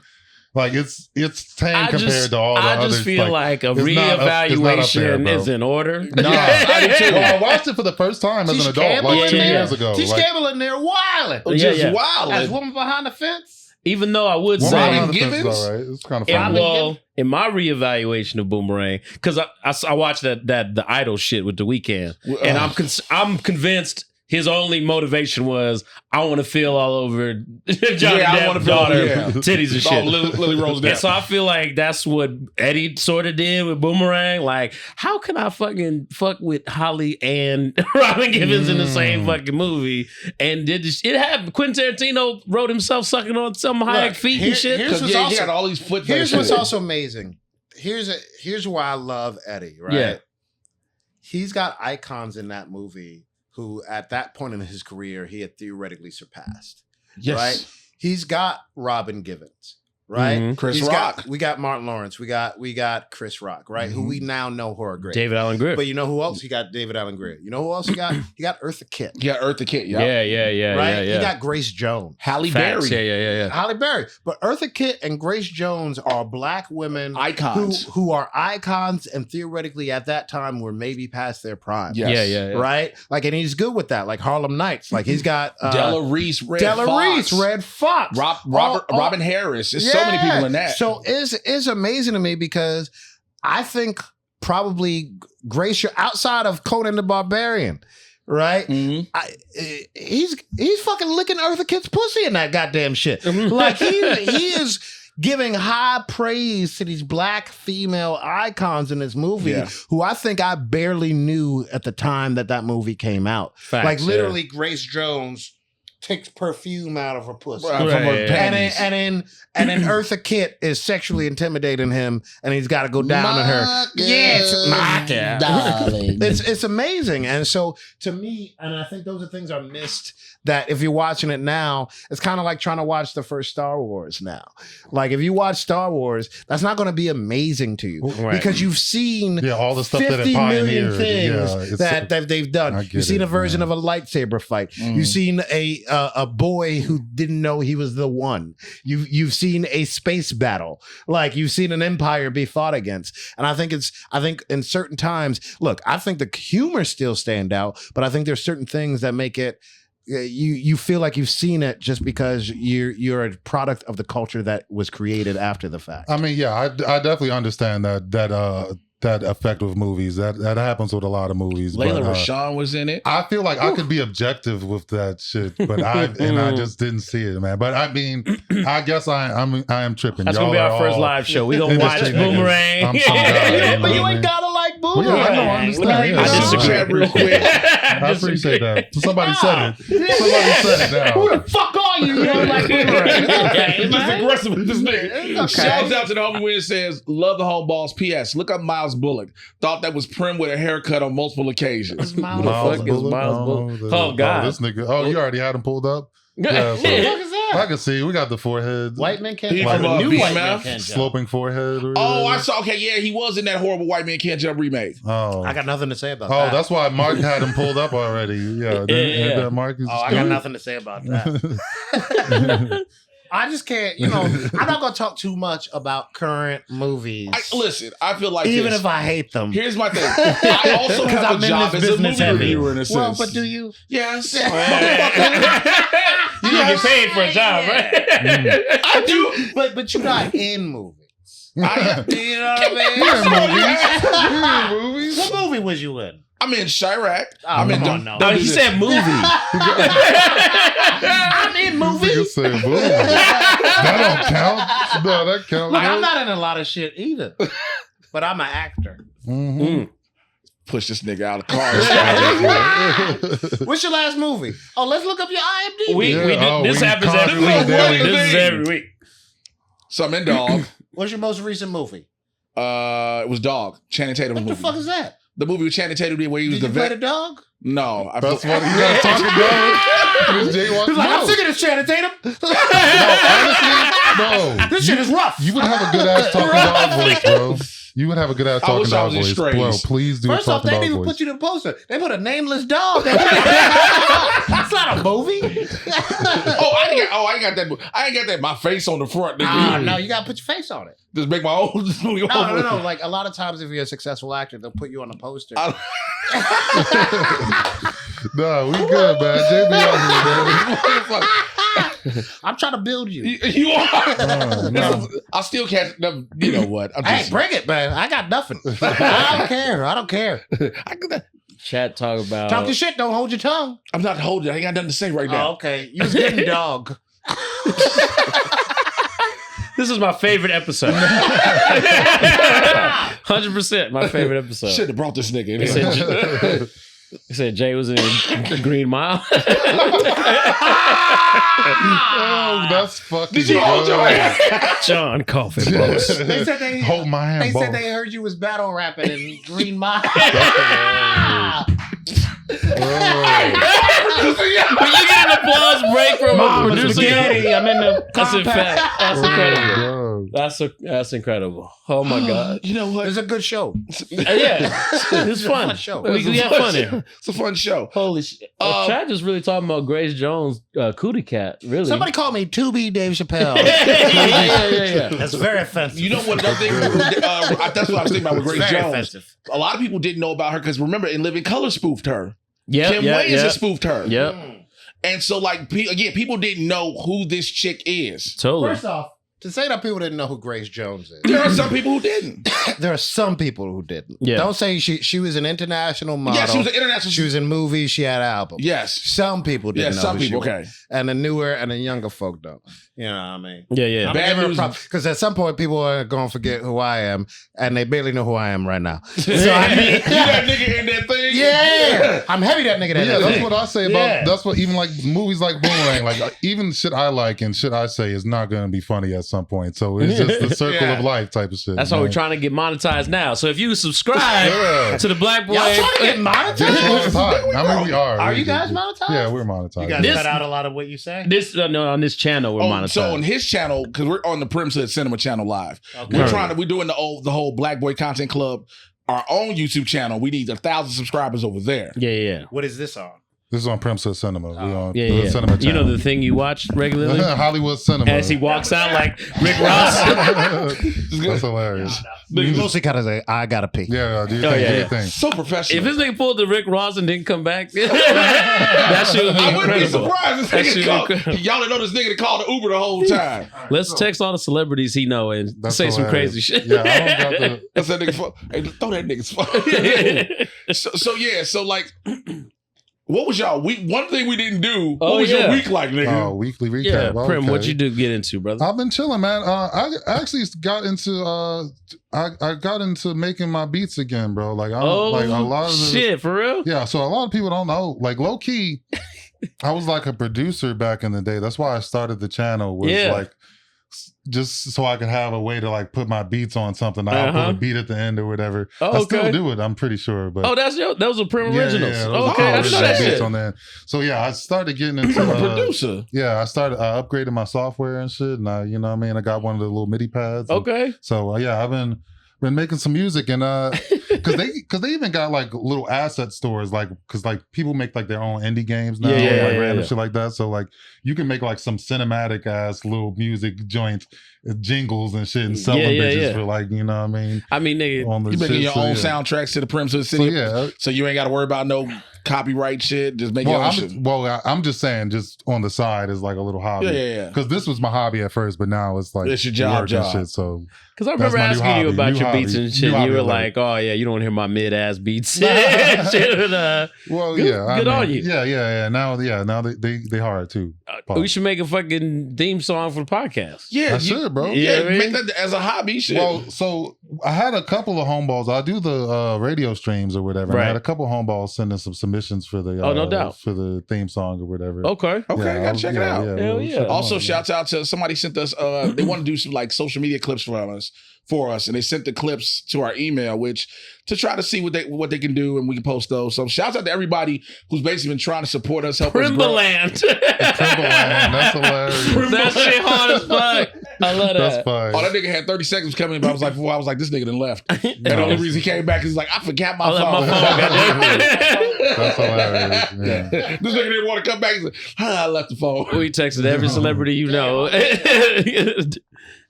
like it's tame compared to all the others. I just feel like a reevaluation is in order. Nah, I watched it for the first time as an adult, like 2 years ago. She's Campbell in there wilding. Just wilding. As Woman Behind the Fence. Even though I would say, Robin Givens, right? It's kind of funny. In my reevaluation of Boomerang, because I watched that the Idol shit with The Weeknd, and I'm convinced his only motivation was, I want to feel all over Johnny Depp's daughter, titties and shit. Lily Rose Depp. And so I feel like that's what Eddie sort of did with Boomerang. Like, how can I fucking fuck with Holly and Robin Givens in the same fucking movie? And did it happen? Quentin Tarantino wrote himself sucking on some Hayek feet and shit. He got all these foot. Here's what's also amazing. Here's why I love Eddie. Right? Yeah. He's got icons in that movie who at that point in his career, he had theoretically surpassed. Yes. Right? He's got Robin Givens, right? Mm-hmm. Chris Rock. We got Martin Lawrence. We got Chris Rock, right? Who we now know who are great. David Alan Grier. But you know who else? He got David Alan Grier. You know who else he got? He got Eartha Kitt. Yeah, Eartha Kitt. Yeah. Right? He got Grace Jones. Halle Berry. Yeah. Halle Berry. But Eartha Kitt and Grace Jones are black women icons who are icons and theoretically at that time were maybe past their prime. Yes. Yeah. Right? Like, and he's good with that. Like Harlem Nights. Like he's got Della Reese, Red Fox. Robin Harris. There's so many people in that. So it's amazing to me because I think probably Grace, outside of Conan the Barbarian, right? Mm-hmm. He's fucking licking Eartha Kitt's pussy in that goddamn shit. Like he is giving high praise to these black female icons in this movie who I think I barely knew at the time that movie came out. Facts, like literally Grace Jones takes perfume out of her pussy. From her panties. And then Eartha Kitt is sexually intimidating him and he's got to go down on her. Yes, my darling. It's amazing. And so to me, and I think those are things I missed, that if you're watching it now, it's kind of like trying to watch the first Star Wars now. Like if you watch Star Wars, that's not going to be amazing to you because you've seen all the stuff 50 that it pioneered. things that they've done. You've seen a version of a lightsaber fight. You've seen a boy who didn't know he was the one. You've seen a space battle. Like you've seen an empire be fought against. And I think in certain times, look, I think the humor still stand out, but I think there's certain things that make it you feel like you've seen it just because you're a product of the culture that was created after the fact. I mean, I definitely understand that effect with movies. That happens with a lot of movies. Layla Rashawn was in it. I feel like I could be objective with that shit, but I just didn't see it, man. But I mean, I guess I am tripping. That's gonna be our first live show. We gonna watch Boomerang. I'm some guy, but you ain't gotta like Boomerang. Well, I know, I understand. I disagree real quick. I appreciate that. Somebody said it. Somebody said it now. Who the fuck are you? You don't like Boomerang. It's just aggressive with this nigga. Shouts out to the homie when says, love the home balls. P.S. Look up Miles Bullock. Thought that was Primm with a haircut on multiple occasions. Miles Bullock? Oh, God. This nigga. Oh, you already had him pulled up? Yeah, so What the fuck is that? I can see. We got the forehead. White men can't He jump. from, New white BMF? men can't jump. Sloping forehead. Or Oh, I whatever. saw. Okay, yeah, he was in that horrible White Man Can't Jump remake. Oh. I got nothing to say about Oh, that. that's why Mark had him pulled up already. Yeah. Mark is I got nothing to say about that. I just can't, I'm not going to talk too much about current movies. Listen, I feel like even this. if I hate them. Here's my thing. I also have I'm a in job this as a business movie heavy. reviewer in a sense. Well, but do you? Yes. You gonna get paid for a job, right? I do. But you're not in movies. You know what I mean? movies. What movie was you in? I'm in Chirac. Oh, I'm in. come on, no. No, he said movie. I'm in Nigga movies. said movie. That don't count. No, that counts. Look, I'm not in a lot of shit either. But I'm an actor. Mm-hmm. Push this nigga out of the car. What's your last movie? Oh, let's look up your IMDb. This happens every week. This is every week. So I'm in Dog. What's your most recent movie? It was Dog. Channing Tatum What movie. the fuck is that? The movie with Channing Tatum did where he was Did the you play vet. the dog? No, I That's what you gotta talk about. Miss J He's like, I'm sick of this Channing Tatum. No, This shit is rough. you would have a good ass talking dog voice, bro. You would have a good ass I talking wish I dog was in voice, Strays. bro. Please do First off, talking they dog didn't even voice. put you in the poster. They put a nameless dog. It's not a movie. I ain't got that. I ain't got that. My face on the front. Nigga. No, you gotta put your face on it. Just make my own. No. Like a lot of times, if you're a successful actor, they'll put you on a poster. No, we good, man. JB out here, man. I'm trying to build you. You are. No. I still can't. You know what? I'm Hey, just, bring it, man. I got nothing. I don't care. Chat talk about. Talk your shit. Don't hold your tongue. I'm not holding. I ain't got nothing to say right Oh, now. okay. You was getting dog. This is my favorite episode. 100% my favorite episode. Should have brought this nigga in He here. said, he said Jay was in Green Mile. Oh, that's fucking Did you hold your ass? John Coffin Boss. They said they hold my hand. They both. said they heard you was battle rapping in Green Mile. When you get an applause break from a producer, spaghetti. I'm in the that's in compact. fact. That's incredible. Bro. That's incredible. Oh my god. You know what? It's a good show. Yeah, it's fun. Fun show. We have fun here. It's a fun show. Holy shit! Chad just really talking about Grace Jones' Cootie Cat. Really? Somebody called me 2B Dave Chappelle. yeah. That's very offensive. You know what? Another thing. That's what I was thinking about with Grace Very Jones. offensive. A lot of people didn't know about her because remember, In Living Color spoofed her. Yeah, Kim Wayans has spoofed her. Yep. And so, like, again, people didn't know who this chick is. Totally. First off, to say that people didn't know who Grace Jones is. There are some people who didn't. There are some people who didn't. Yeah. Don't say she was an international model. Yeah, she was an international. She was in movies. She had albums. Yes. Some people didn't know Some who she people. was. Okay. And the newer and the younger folk don't. You know what I mean? Yeah. Because at some point people are going to forget who I am, and they barely know who I am right now. So You that nigga in that thing? Yeah, I'm heavy that nigga. Yeah, that's what I say about. Yeah. That's what even like movies like Boomerang, like even shit I like and shit I say is not going to be funny at some point. So it's just the circle of life type of shit. That's why we're trying to get monetized now. So if you subscribe to the Black Boy, Y'all trying to get monetized? I mean, we are. Are you guys monetized? Yeah, we're monetized. You guys This- cut out a lot of what you say? this no, on this channel we're monetized. So on his channel, because we're on the Primm Cinema channel live, Okay. we're doing the whole Black Boy Content Club, our own YouTube channel. We need 1,000 subscribers over there. yeah. What is this on? This is on Primm Cinema. We on Yeah, the yeah. cinema You know channel. the thing you watch regularly? Hollywood Cinema. As he walks out like Rick Ross. That's hilarious. Mostly kind of say, I gotta pee. Yeah, do you Oh, think? yeah, Do you yeah. think? So professional. If this nigga pulled the Rick Ross and didn't come back, that shit would be I wouldn't be incredible. surprised. This That nigga shit called, incredible. y'all didn't know this nigga that called the Uber the whole time. Let's text all the celebrities he know and That's say some hilarious. crazy shit. Yeah, I don't got the. That's that nigga. Hey, throw that nigga's phone. So like, what was y'all week? One thing we didn't do. What Oh, was yeah. your week like, nigga? Oh, weekly recap. Yeah, Okay. Primm, what you do get into, brother? I've been chilling, man. I actually got into I got into making my beats again, bro. Like I like a lot of the, shit, for real? yeah. So a lot of people don't know. Like low key, I was like a producer back in the day. That's why I started the channel. Was Yeah. like just so I could have a way to like put my beats on something. I'll put Uh-huh. a beat at the end or whatever. Oh, I still okay. do it. I'm pretty sure. But Oh, those are Primm originals. those Oh, are okay, I all didn't know original that beats shit. on there. So yeah, I started getting into I'm a producer. yeah, I upgraded my software and shit, and you know what I mean, I got one of the little MIDI pads. and- Okay. So yeah, I've been making some music, and because they even got like little asset stores, like because like people make like their own indie games now, Yeah, like yeah, random yeah. shit like that. So like you can make like some cinematic ass little music joints, jingles and shit, and sell them Yeah, bitches yeah. for like you know what I mean. I mean, nigga, On the You making shit, your so, own yeah. soundtracks to the Primm So City. yeah, So you ain't got to worry about no copyright shit. Just make your own shit. I'm just saying, just on the side is like a little hobby. Yeah. Because this was my hobby at first, but now it's like It's your job, work and job. shit. So because I That's remember my new asking you hobby, about new your hobby, beats and new shit. hobby You were alert. like, oh, yeah, you don't want to hear my mid-ass beats. Shit, well, Good- yeah, good on you. Yeah. Now they hard too. we should make a fucking theme song for the podcast. Yeah, I should, bro. Yeah, Yeah, I mean- make that as a hobby. Shit. Well, so I had a couple of homeballs. I do the radio streams or whatever. And I Right. had a couple of homeballs sending some submissions for the no doubt for the theme song or whatever. Okay. Okay, I gotta check it out. Hell yeah. Also, shouts out to somebody sent us. They want to do some like social media clips for us, and they sent the clips to our email, which to try to see what they can do, and we can post those. So shouts out to everybody who's basically been trying to support us, help us grow. Timberland, that's hilarious. That shit hard as fuck. I love that. That's fine. Oh, that nigga had 30 seconds coming, but I was like, this nigga done left. And the only reason he came back is like, I forgot my phone. That's hilarious. Yeah. This nigga didn't want to come back. He's like, I left the phone. We texted every celebrity you know.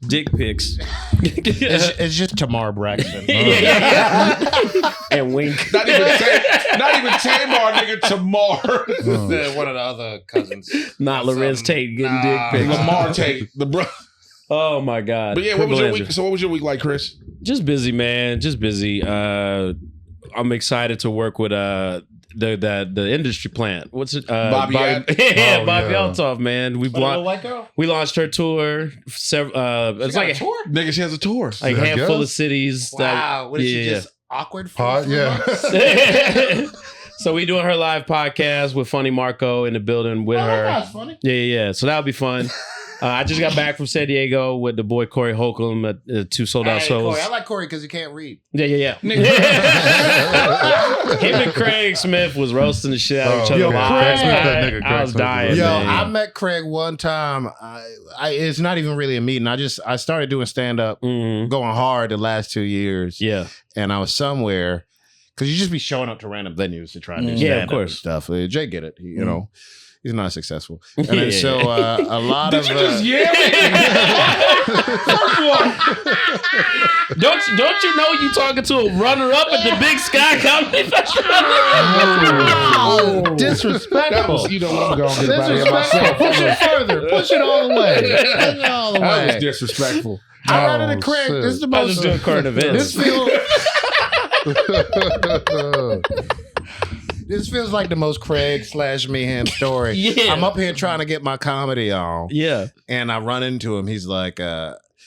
Dick pics. It's just Tamar Braxton. And Wink. Not even Tamar, nigga, Tamar. One of the other cousins. Not Lorenz Tate getting dick pics. Lamar Tate, the bro. Oh my God. But yeah, what was your week? So what was your week like, Chris? Just busy, man. Just busy. I'm excited to work with the industry plant. What's it? Bobby Althoff, man. We white girl? We launched her tour. It's like a tour? Nigga, she has a tour. like a handful of cities. Wow. What is she just awkward for? Yeah. So we doing her live podcast with Funny Marco in the building with her. That's funny. Yeah. So that'll be fun. I just got back from San Diego with the boy Corey Holcomb at 2 sold out shows. Corey. I like Corey because he can't read. Yeah. Him and Craig Smith was roasting the shit out of each other. I was dying. Yo, man. I met Craig one time. It's not even really a meeting. I started doing stand up, going hard the last 2 years. Yeah, and I was somewhere because you just be showing up to random venues to try and do stand up and stuff. Jay get it, you know. He's not successful. And then so a lot Did of... you just yell at First of all, don't you know you talking to a runner-up at the Big Sky Comedy Festival? Disrespectful. I'm going to get about here myself. Push it further. Push it all the way. Push it all the way. That was disrespectful. I ran into Craig. This is the most... I was just doing current events. This feels like the most Craig / Meehan story. Yeah. I'm up here trying to get my comedy on. Yeah. And I run into him. He's like,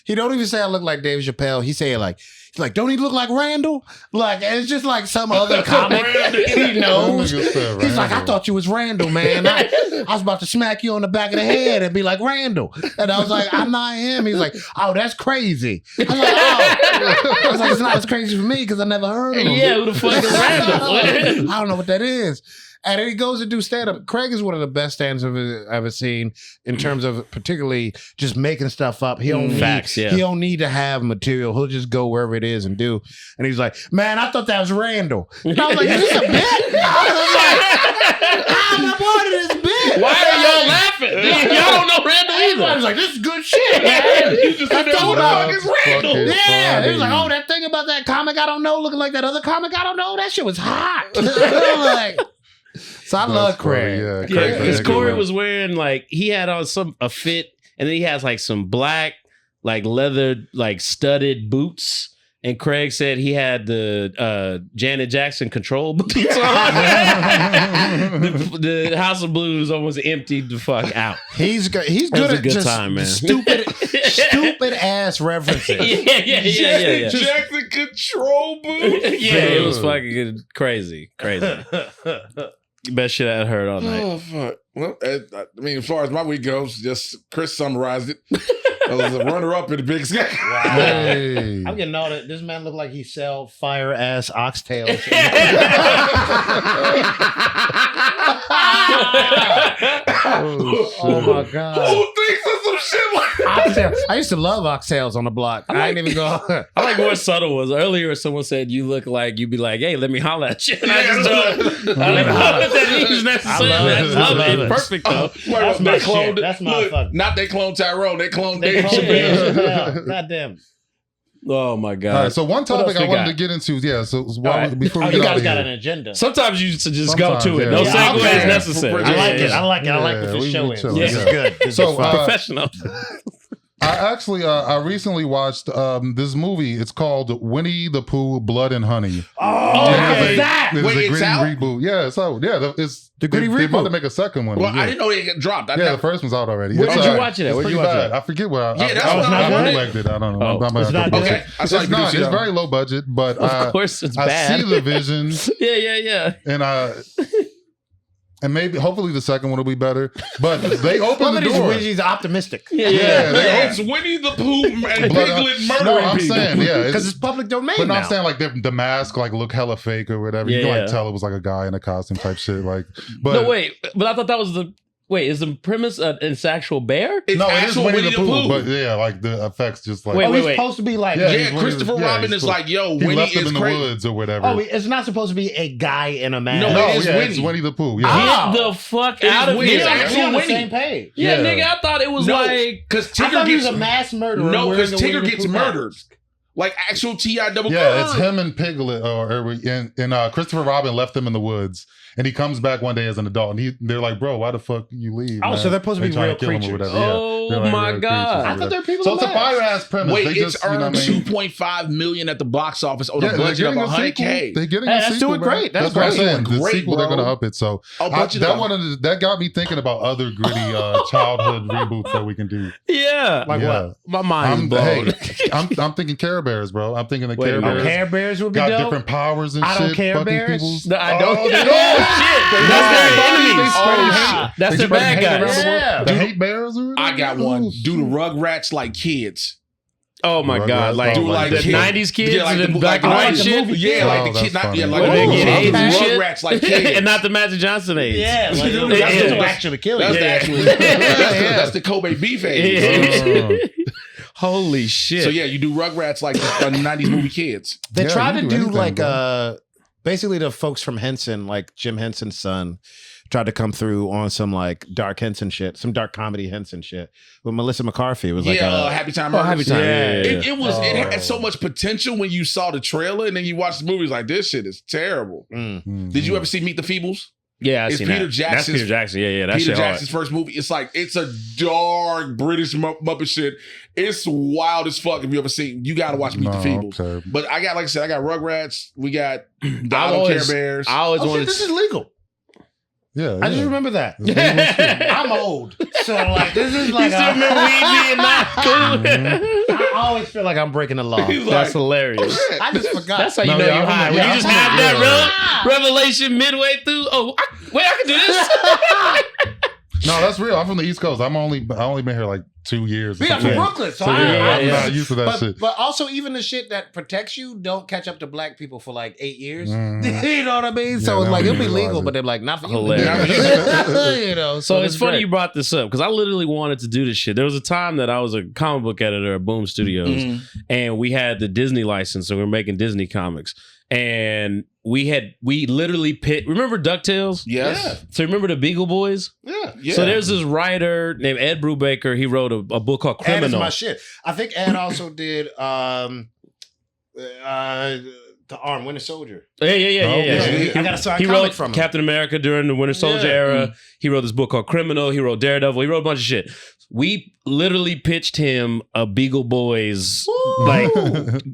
he don't even say I look like Dave Chappelle. He say like, he's like, don't he look like Randall? Like, it's just like some other comic he knows. He's like, I thought you was Randall, man. I was about to smack you on the back of the head and be like, Randall. And I was like, I'm not him. He's like, oh, that's crazy. I was like, I was like, it's not as crazy for me because I never heard of him. Yeah, who the fuck is Randall? I don't know what that is. And then he goes to do stand-up. Craig is one of the best stand-ups I've ever seen in terms of particularly just making stuff up. He don't he don't need to have material. He'll just go wherever it is and do. And he's like, man, I thought that was Randall. And I was like, is this a bit? I was like, I'm a part of this bit. Why are y'all laughing? Y'all don't know Randall either. I was like, this is good shit, man. You just said that is Randall. Yeah. He was like, oh, that thing about that comic I don't know looking like that other comic I don't know, that shit was hot. I'm like... So I love Craig. Yeah, because Corey was wearing like he had on a fit, and then he has like some black like leather like studded boots. And Craig said he had the Janet Jackson control boots on. the House of Blues almost emptied the fuck out. He's good at just time, man. Stupid ass references. Yeah. Jackson control boots. Yeah, it was fucking crazy. Best shit I heard all night. Oh fuck! Well, I mean, as far as my week goes, just Chris summarized it. I was a runner-up in the Big Sky. Wow. Hey. I'm getting all that. This man look like he sell fire ass oxtails. Oh my god! Who thinks of some shit like oxtails? I used to love oxtails on the block. I ain't even go. I like more subtle was earlier. Someone said you look like you'd be like, "Hey, let me holler at you." And I just don't. I don't know what that means necessarily. I love it. It's perfect though. That's my shit. That's my fuck. Not they clone Tyrone. They clone Dave. God damn. Oh my god! All right, so one topic I wanted to get into, before we get out you of guys got here. an agenda. Sometimes you should just go to it. No segue is necessary. I like it. I like what the show is. This is good. This is professional. I actually, I recently watched this movie. It's called Winnie the Pooh, Blood and Honey. Oh, okay. It's Wait, a it's gritty out? reboot. Yeah, it's out. Yeah, it's the gritty reboot. They're about to make a second one. Well, I didn't know it had dropped. The first one's out already. Where did you watch it at? Where'd you watch it? I forget where. I bootlegged it. I don't know. It's not good. Okay, it's not. It's very low budget, but of course it's bad. I see the vision. Yeah. And And maybe, hopefully, the second one will be better. But they opened the door. He's optimistic. Yeah, It's Winnie the Pooh and Piglet murdering No, I'm people. saying, yeah. Because it's public domain But no, now. I'm saying like the mask like look hella fake or whatever. You can Yeah. like tell it was like a guy in a costume type shit. Like, but No, wait, but I thought that was the. Wait, is the premise it's actual bear? It's no, it is actual Winnie the Pooh. But yeah, like the effects just like Wait, he's wait. supposed to be like... Yeah, Yeah, he's Christopher Winnie- Robin he's is cool. like, yo, he Winnie left him is in the crazy. woods or whatever. Oh, it's not supposed to be a guy in a mask. No, no, it is yeah, Winnie. it's Winnie the Pooh. Yeah. Ah. Get the fuck It is out of Winnie. here! It's We're actual on the Winnie. same page. Yeah, Yeah. nigga, I thought it was No, like. because I Tigger thought he was gets a mass murderer. no, because wearing a Tigger Winnie the gets Pooh murdered. mask. Like actual T.I. double. Yeah, it's him and Piglet, and Christopher Robin left him in the woods, and he comes back one day as an adult, and they're like, "Bro, why the fuck you leave?" Oh, man? so they're supposed to be trying real kill him or creatures. whatever. Yeah, Oh they're like my real God. creatures or I thought whatever. they were people So in it's a masks. fire ass premise. Wait, They it's just, you know earned what I mean? $2.5 million at the box office on a Yeah, budget of they're getting a $100K. sequel. They're getting Hey, a that's sequel, doing bro. great. That's what I'm great. saying. The Great, sequel, they're bro. going to up it. So Oh, budget of- that got me thinking about other gritty childhood reboots that we can do. Yeah, Like Yeah. what? my mind is blown. I'm thinking Care Bears, bro. I'm thinking the Wait a Care minute. Bears Care Bears would be got dope. different powers and I shit. don't care, fucking Bears. people's- No, I don't. Oh, Oh, they shit! don't. That's They their spread enemies. hate. That's They the spread bad hate around guys. the world. Yeah. The hate bears or I got whatever? one. Oh, Do the shit. Rugrats like kids. Oh my Rugrats, god! Like, oh, like the kid- '90s kids Yeah, like and the- then black like and white the shit. movie. Yeah, Oh, like the that's kid, not funny. yeah, like Where they the get movie. AIDS and shit? Rugrats like kids, And not the Magic Johnson AIDS. Yeah, like, Yeah. that's Yeah. who actually kill you. That's the Yeah. actual. That's the Kobe beef age. Yeah. Holy shit! So yeah, you do Rugrats like the '90s movie kids. They Yeah, tried you to do do anything, like bro. basically the folks from Henson, like Jim Henson's son, tried to come through on some like dark Henson shit, some dark comedy Henson shit with Melissa McCarthy. It was like Happy Time. Oh, Happy Time. Murders. Yeah. It had so much potential when you saw the trailer, and then you watch the movie. It's like this shit is terrible. Did you ever see Meet the Feebles? yeah, I It's seen Peter that. Jackson's- That's Peter Jackson. Yeah, that Peter shit hard. Jackson's first movie. It's like it's a dark British Muppet shit. It's wild as fuck. If you ever seen, you got to watch Meet the Feebles. Okay. But I got, like I said, I got Rugrats. We got the I I Don't always- Care Bears. I always oh, shit, wanted. this is legal. Yeah, I just yeah. remember that. It's legal shit. I'm old, so like this is You like still remember we being not cool? I always feel like I'm breaking the law. He's That's like, hilarious. I just forgot. That's how you No, know yeah, you're I high. remember- When yeah, you just I have remember, that revelation midway through. Oh, I can do this. No, that's real. I'm from the East Coast. I only been here like 2 years. or Yeah, I'm something. from Brooklyn, so So yeah, I'm yeah. not used to that shit. But also, even the shit that protects you don't catch up to black people for like 8 years. Mhm. You know what I mean? Yeah, So they it's like don't it'll be even legal, realize but they're like, not for you. Hilarious. You know, So it's it's funny great. you brought this up because I literally wanted to do this shit. There was a time that I was a comic book editor at Boom Studios, Mhm. and we had the Disney license, so we were making Disney comics. And we literally remember DuckTales? Yes. So remember the Beagle Boys? Yeah. Yeah. So there's this writer named Ed Brubaker. He wrote a book called Ed is Criminal. my shit. I think Ed also did the Arm Winter Soldier. Yeah. Oh, yeah. I got a signed He comic wrote from him. Captain America during the Winter Soldier Yeah. era. He wrote this book called Criminal. He wrote Daredevil. He wrote a bunch of shit. We literally pitched him a Beagle Boys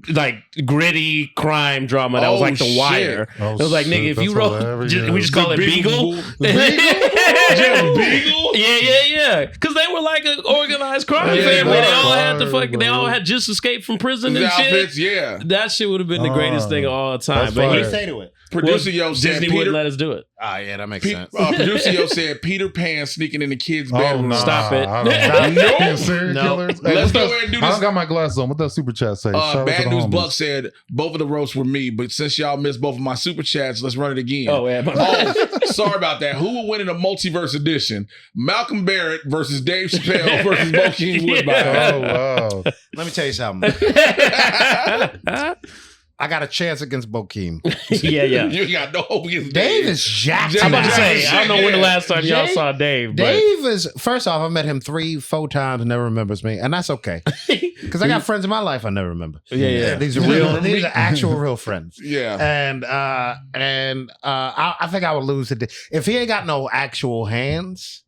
like gritty crime drama that was Oh, like The shit. Wire. Oh, It was like, shit, nigga, if that's you wrote, hilarious. we just call it Beagle. Beagle? Yeah. Because they were like an organized crime Yeah, family. they They all were. had they all had just escaped from prison The and shit. outfits, yeah. That shit would have been the greatest thing of all time. That's But What fire. did he say to it? Producer Yo said Disney Peter. wouldn't let us do it. Ah, yeah, that makes sense. Producer Yo said Peter Pan sneaking in the kids' Oh, bedroom. nah, Stop it. I don't know. Nope. Serial No. killers. Let's go what's ahead and do I this. don't got my glasses on. What that super chat say? Shout out to Bad the News homies. Buck said both of the roasts were me, but since y'all missed both of my super chats, let's run it again. Oh, yeah. Oh, sorry about that. Who will win in a multiverse edition? Malcolm Barrett versus Dave Chappelle versus Bokeem Woodbine. Oh wow. Let me tell you something. I got a chance against Bokeem. yeah. You got no hope against Dave is jacked. Dave I'm about to Jackson say, I don't know when the last time y'all Dave- saw Dave. But Dave is, first off, I met him 3-4 times, never remembers me, and that's okay. Because I got friends in my life I never remember. Yeah. These are these are actual real friends. Yeah. And I think I would lose it. If he ain't got no actual hands,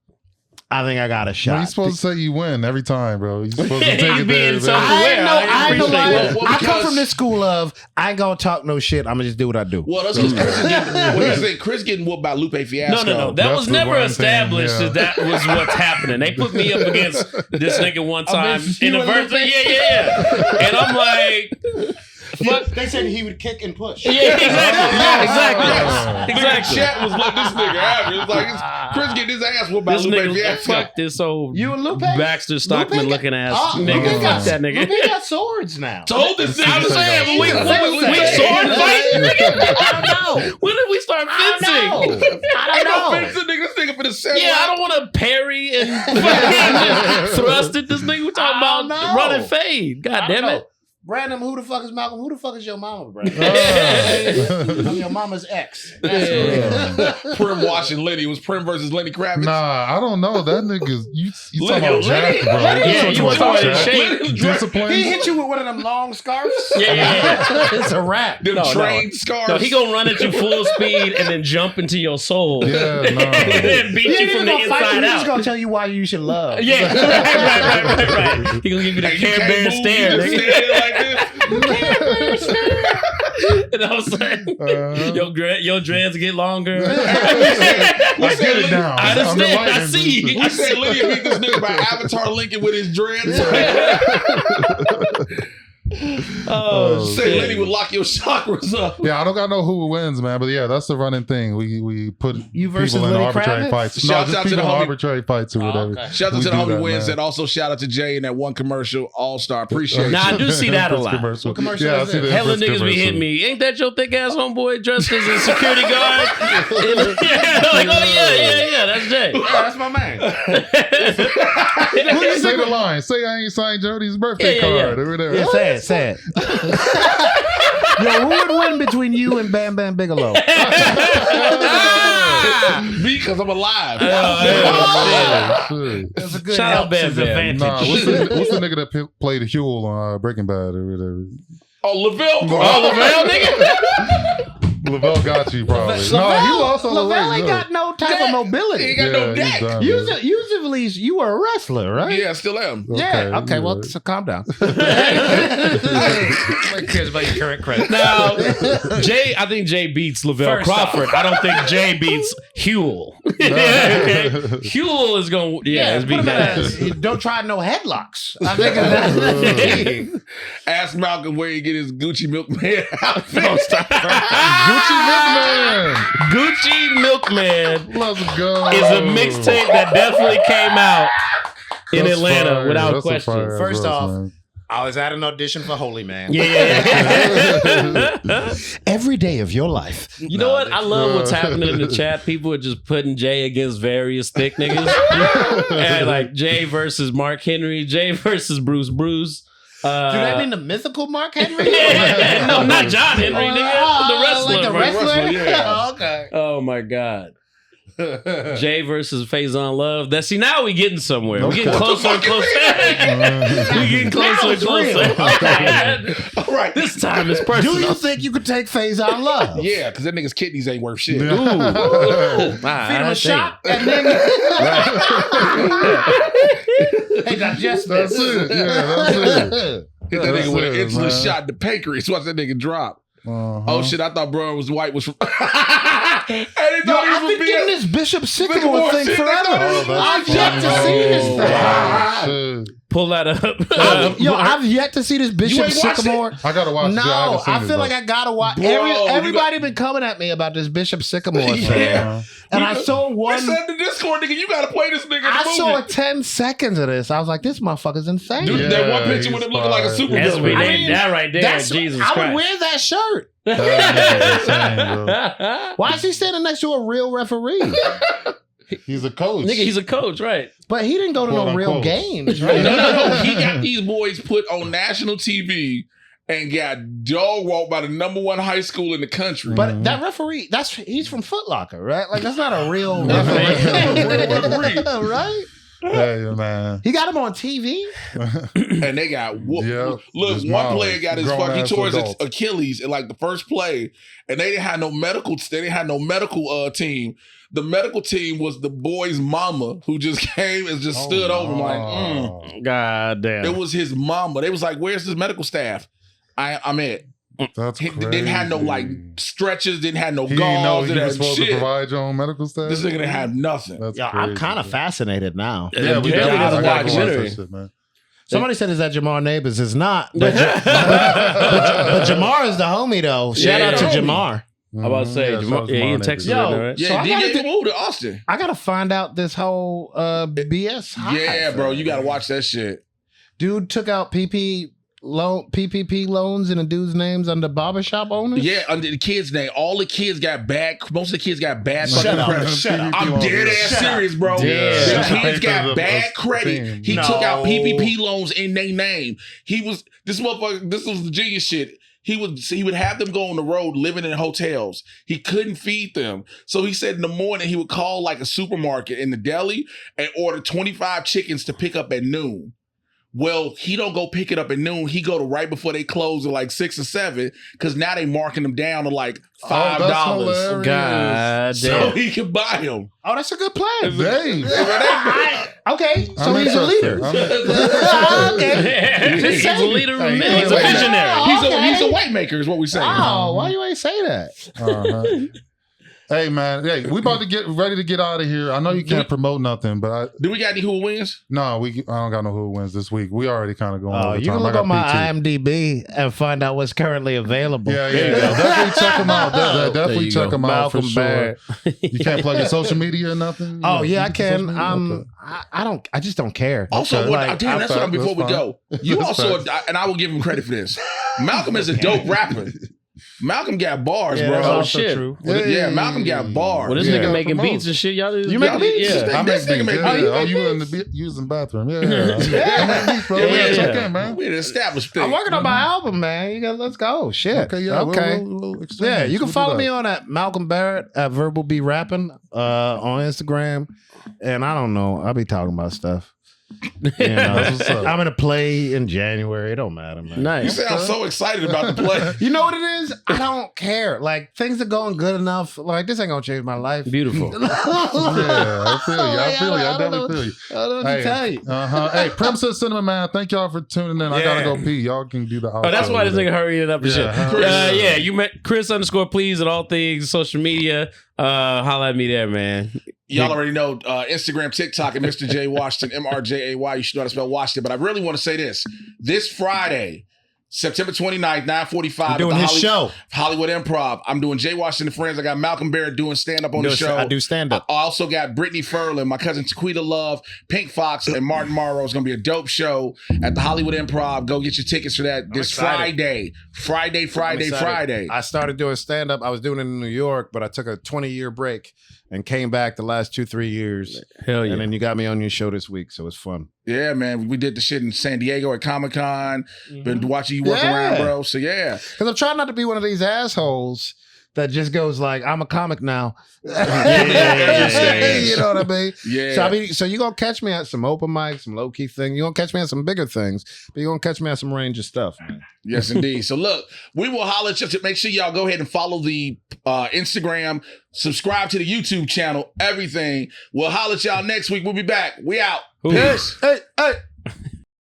I think I got a shot. Well, you're supposed to say you win every time, bro. You're supposed to You take it being there, so- man. I ain't no, I I ain't no appreciate liar. that. Well, I come because- from this school of I ain't gonna talk no shit. I'm gonna just do what I do. Well, that's because Chris is getting, what you say, Chris getting whooped by Lupe Fiasco. No. That That's was the never one established thing, that that was what's happening. They put me up against this nigga one time Against in you the and verse. Lupe? Yeah. And I'm like, fuck? They said he would kick and push. Yeah, exactly. Exactly. Chat was like, this nigga happy. It's like, Chris getting his ass whooped by This Lupe nigga, Fiasco. fuck this old You and Lupe? Baxter Stockman Lupe looking ass Oh, nigga. Lupe got, Fuck that nigga. Lupe got swords now. Told this nigga. I'm saying, but we sword fight, nigga. I don't know. When did we start fencing? I don't know. This nigga for the 7 Yeah, I don't want to parry and fucking thrust at this nigga. We talking I about don't know. run and fade. God damn it. Brandon, who the fuck is Malcolm? Who the fuck is your mama, Brandon? I'm your mama's ex. Primm watching Lenny. It was Primm versus Lenny Kravitz. Nah, I don't know. That nigga's you talking Lenny- about Jack, bro. Yeah, you talking talking about about Jack? shape. Discipline. He hit you with one of them long scarves? Yeah. It's a wrap. Them No, trained scars. No, he gonna run at you full speed and then jump into your soul. Yeah, And no. then beat you from the inside He's out. gonna tell you why you should love. Yeah, right. He gonna give you the Hey, you Care can't Bear move, stare, you just nigga. stand there like this. And I was like, your dreads get longer. I get it now. I understand. I I'm see. enlightening. I said Lenny beat this nigga by Avatar Lincoln with his dreads. Oh, Say shit. Lenny would lock your chakras up. Yeah, I don't got know who wins, man. But yeah, that's the running thing. We put You versus people in Lenny arbitrary Kravitz? fights. Shouts No, out just to the people in homie. arbitrary fights or whatever. okay. Shout out We to the do homie that, wins, man. and also shout out to Jay in that one commercial, All Star. Appreciate it. Nah, I do see that a First lot. commercial. What commercial Yeah, I is see it? the Hella first niggas be commercial. hitting me. Ain't that your thick ass homeboy dressed as a security guard? Yeah, like, oh yeah, that's Jay. Yeah, that's my man. Say the line. Say I ain't signed Jody's birthday Yeah, yeah, yeah. card. Over there. Yeah, say it. Yo, who would win between you and Bam Bam Bigelow? Because I'm alive. Shit. That's a good Shout out Bam Bam. Nah, what's the nigga that played Huel on Breaking Bad or whatever? Oh, Lavelle. Oh, Lavelle, nigga. Lavelle got you probably. No, he lost all the weight. Lavelle ain't got no type of mobility. He ain't got no he's deck. done, Usually, you were a wrestler, right? Yeah, I still am. Yeah. Okay. you Well, right. so calm down. Now, Jay, I think Jay beats Lavelle First Crawford. I don't think Jay beats Huel. Okay. Huel is going to, it's beating that ass. Don't try no headlocks. I think that's the key. Ask Malcolm where he get his Gucci Milkman outfit. Don't stop. Gucci Milkman. Gucci Milkman Let's go. is a mixtape that definitely came out in That's Atlanta fire. without That's a question. fire First verse, off, man. I was at an audition for Holy Man. Yeah. Every day of your life. You know what? I love what's happening in the chat. People are just putting Jay against various thick niggas. And like Jay versus Mark Henry, Jay versus Bruce Bruce. Do that mean the mythical Mark Henry? No, not John Henry, nigga. The wrestler. Like the right? wrestler? yeah. Oh, okay. Oh my God. Jay versus Faison Love. That see now we getting somewhere. We getting closer and closer. We getting closer and closer. All right. This time it's personal. Do you think you could take Faison Love? Yeah, because that nigga's kidneys ain't worth shit. Yeah. Feed him a shot and then hey, digest That's this. it. Yeah, that's it. Hit that nigga with an That's it, insulin man. shot in the pancreas. Watch that nigga drop. Uh-huh. Oh shit, I thought Brian was white. Was from. And he Yo, thought he I've was been getting this Bishop Sycamore Sycamore thing shit, forever. they thought it was I've funny. yet to see this thing. Shit. Pull that up. Yo, I've yet to see this Bishop ain't watched Sycamore. I gotta watch it. No, I feel like I gotta watch. Bro, Everybody been coming at me about this Bishop Sycamore thing, Yeah. and I saw We one. said in the Discord, nigga, you gotta play this nigga in the I movie. saw 10 seconds of this. I was like, this motherfucker's insane. Dude, Yeah, that one picture with he's him looking like a fire. super That's what we villain. named that right there. Jesus I would Christ. wear that shirt. Why is he standing next to a real referee? He's a coach. Nigga, he's a coach, right? But he didn't go to no Quote, real unquote. games, No, right? no. He got these boys put on national TV and got dog walked by the #1 high school in the country. But that referee, he's from Foot Locker, right? Like that's not a real referee. right? Hey, man. He got him on TV. And they got whooped. Yeah, Look, just one mild. player got his Grown fucking ass tore his adults. Achilles in like the first play, and they didn't have no medical. They didn't have no medical team. The medical team was the boy's mama who just came and just stood over him like, God damn. It was his mama. They was like, "Where's this medical staff?" I'm at. That's He crazy. didn't have no like stretchers. Didn't have no He didn't know gauze. he Didn't was have supposed to shit. provide your own medical staff. This nigga didn't have nothing. That's Yo, crazy, I'm kind of bro. fascinated now. Yeah, we Yeah, definitely I gotta watch watch it. that shit, man. Somebody said, "Is that Jamar Neighbors?" It's not. But Jamar is the homie though. Shout out to homie. Jamar. I'm about to say, he in Texas Yo, right now, right? Yeah, So I DJ gotta moved to Austin. I gotta find out this whole BS. Yeah, bro, you gotta watch that shit. Dude took out PPP loans in a dude's names under barbershop owners. Yeah, under the kid's name. All the kids got bad. Most of the kids got bad Shut fucking up. credit. Shut up. I'm dead ass serious, bro. Damn. The kids got bad credit. He took out PPP loans in their name. This motherfucker. This was the genius shit. He would have them go on the road living in hotels. He couldn't feed them. So he said in the morning he would call like a supermarket in the deli and order 25 chickens to pick up at noon. Well, he don't go pick it up at noon. He go to right before they close at like 6 or 7 because now they marking them down to like $5. hilarious. God So damn. he can buy them. Oh, that's a good plan. Dang. Okay, so I'm he's a leader. interested. He's a leader of men. Hey, He's a wait, visionary. He's a weight maker, is what we say. Oh, why you ain't say that? Uh-huh. Hey man, we about to get ready to get out of here. I know you can't promote nothing, but Do we got any who wins? I don't got no who wins this week. We already kind of going Oh, over you time. can look I got on my PT. IMDb and find out what's currently available. Yeah. Definitely check them out. Definitely you check go. them out for Malcolm sure. Barrett. You can't plug your social media or nothing? Oh You yeah, I use your social can. media? Okay. I just don't care. Also, Okay. what, damn, that's what before we That's go. You That's also, facts. and I will give him credit for this. Malcolm is a dope rapper. Malcolm got bars, Yeah, bro. that's Oh, also shit. true. Yeah, Malcolm got bars. Well, this Yeah. nigga making Promote. beats and shit. Y'all You make beats? Yeah. I This make nigga beats. make beats. Yeah. You in the using bathroom? Yeah. I make beats, bro. Yeah. Check in, man. We an established thing. I'm working on my album, man. Let's go. Shit. Okay, yeah. Okay. We'll exchange. Yeah, you can We'll do follow that. me on at Malcolm Barrett at Verbal Be Rapping on Instagram. And I don't know. I'll be talking about stuff. You know, That's what's up. I'm gonna play in January. It don't matter, man. You Nice. sound so excited about the play. You know what it is? I don't care. Like things are going good enough. Like this ain't gonna change my life. Beautiful. Yeah, I feel you. I definitely feel you. I don't know what to tell you. Hey, Primm said Cinema Man, thank y'all for tuning in. I gotta go pee. Y'all can do the outro. Oh, that's why this nigga hurried it up and Yeah. shit. Chris. Yeah, you met Chris_please at all things social media. Holla at me there, man. Y'all already know Instagram, TikTok, and Mr. J Washington, MRJAY. You should know how to spell Washington. But I really want to say this. This Friday, September 29th, 9:45. Doing his show. Hollywood Improv. I'm doing Jay Washington Friends. I got Malcolm Barrett doing stand-up on the show. I do stand up. I also got Brittany Furlan, my cousin Taquita Love, Pink Fox, and Martin Morrow. It's going to be a dope show at the Hollywood Improv. Go get your tickets for that this excited. Friday. I started doing stand up. I was doing it in New York, but I took a 20-year break and came back the last 2-3 years. Hell yeah. And then you got me on your show this week, so it's fun. Yeah, man. We did the shit in San Diego at Comic-Con. Been watching you work Yeah. around, bro. So, yeah. Because I'm trying not to be one of these assholes that just goes like, I'm a comic now. Yeah. You know what I mean? Yeah. So you're going to catch me at some open mics, some low-key things. You're going to catch me at some bigger things, but you're going to catch me at some range of stuff, man. Yes, indeed. So look, we will holler at you. Make sure y'all go ahead and follow the Instagram, subscribe to the YouTube channel, everything. We'll holler at y'all next week. We'll be back. We out. Who? Peace. Hey, hey.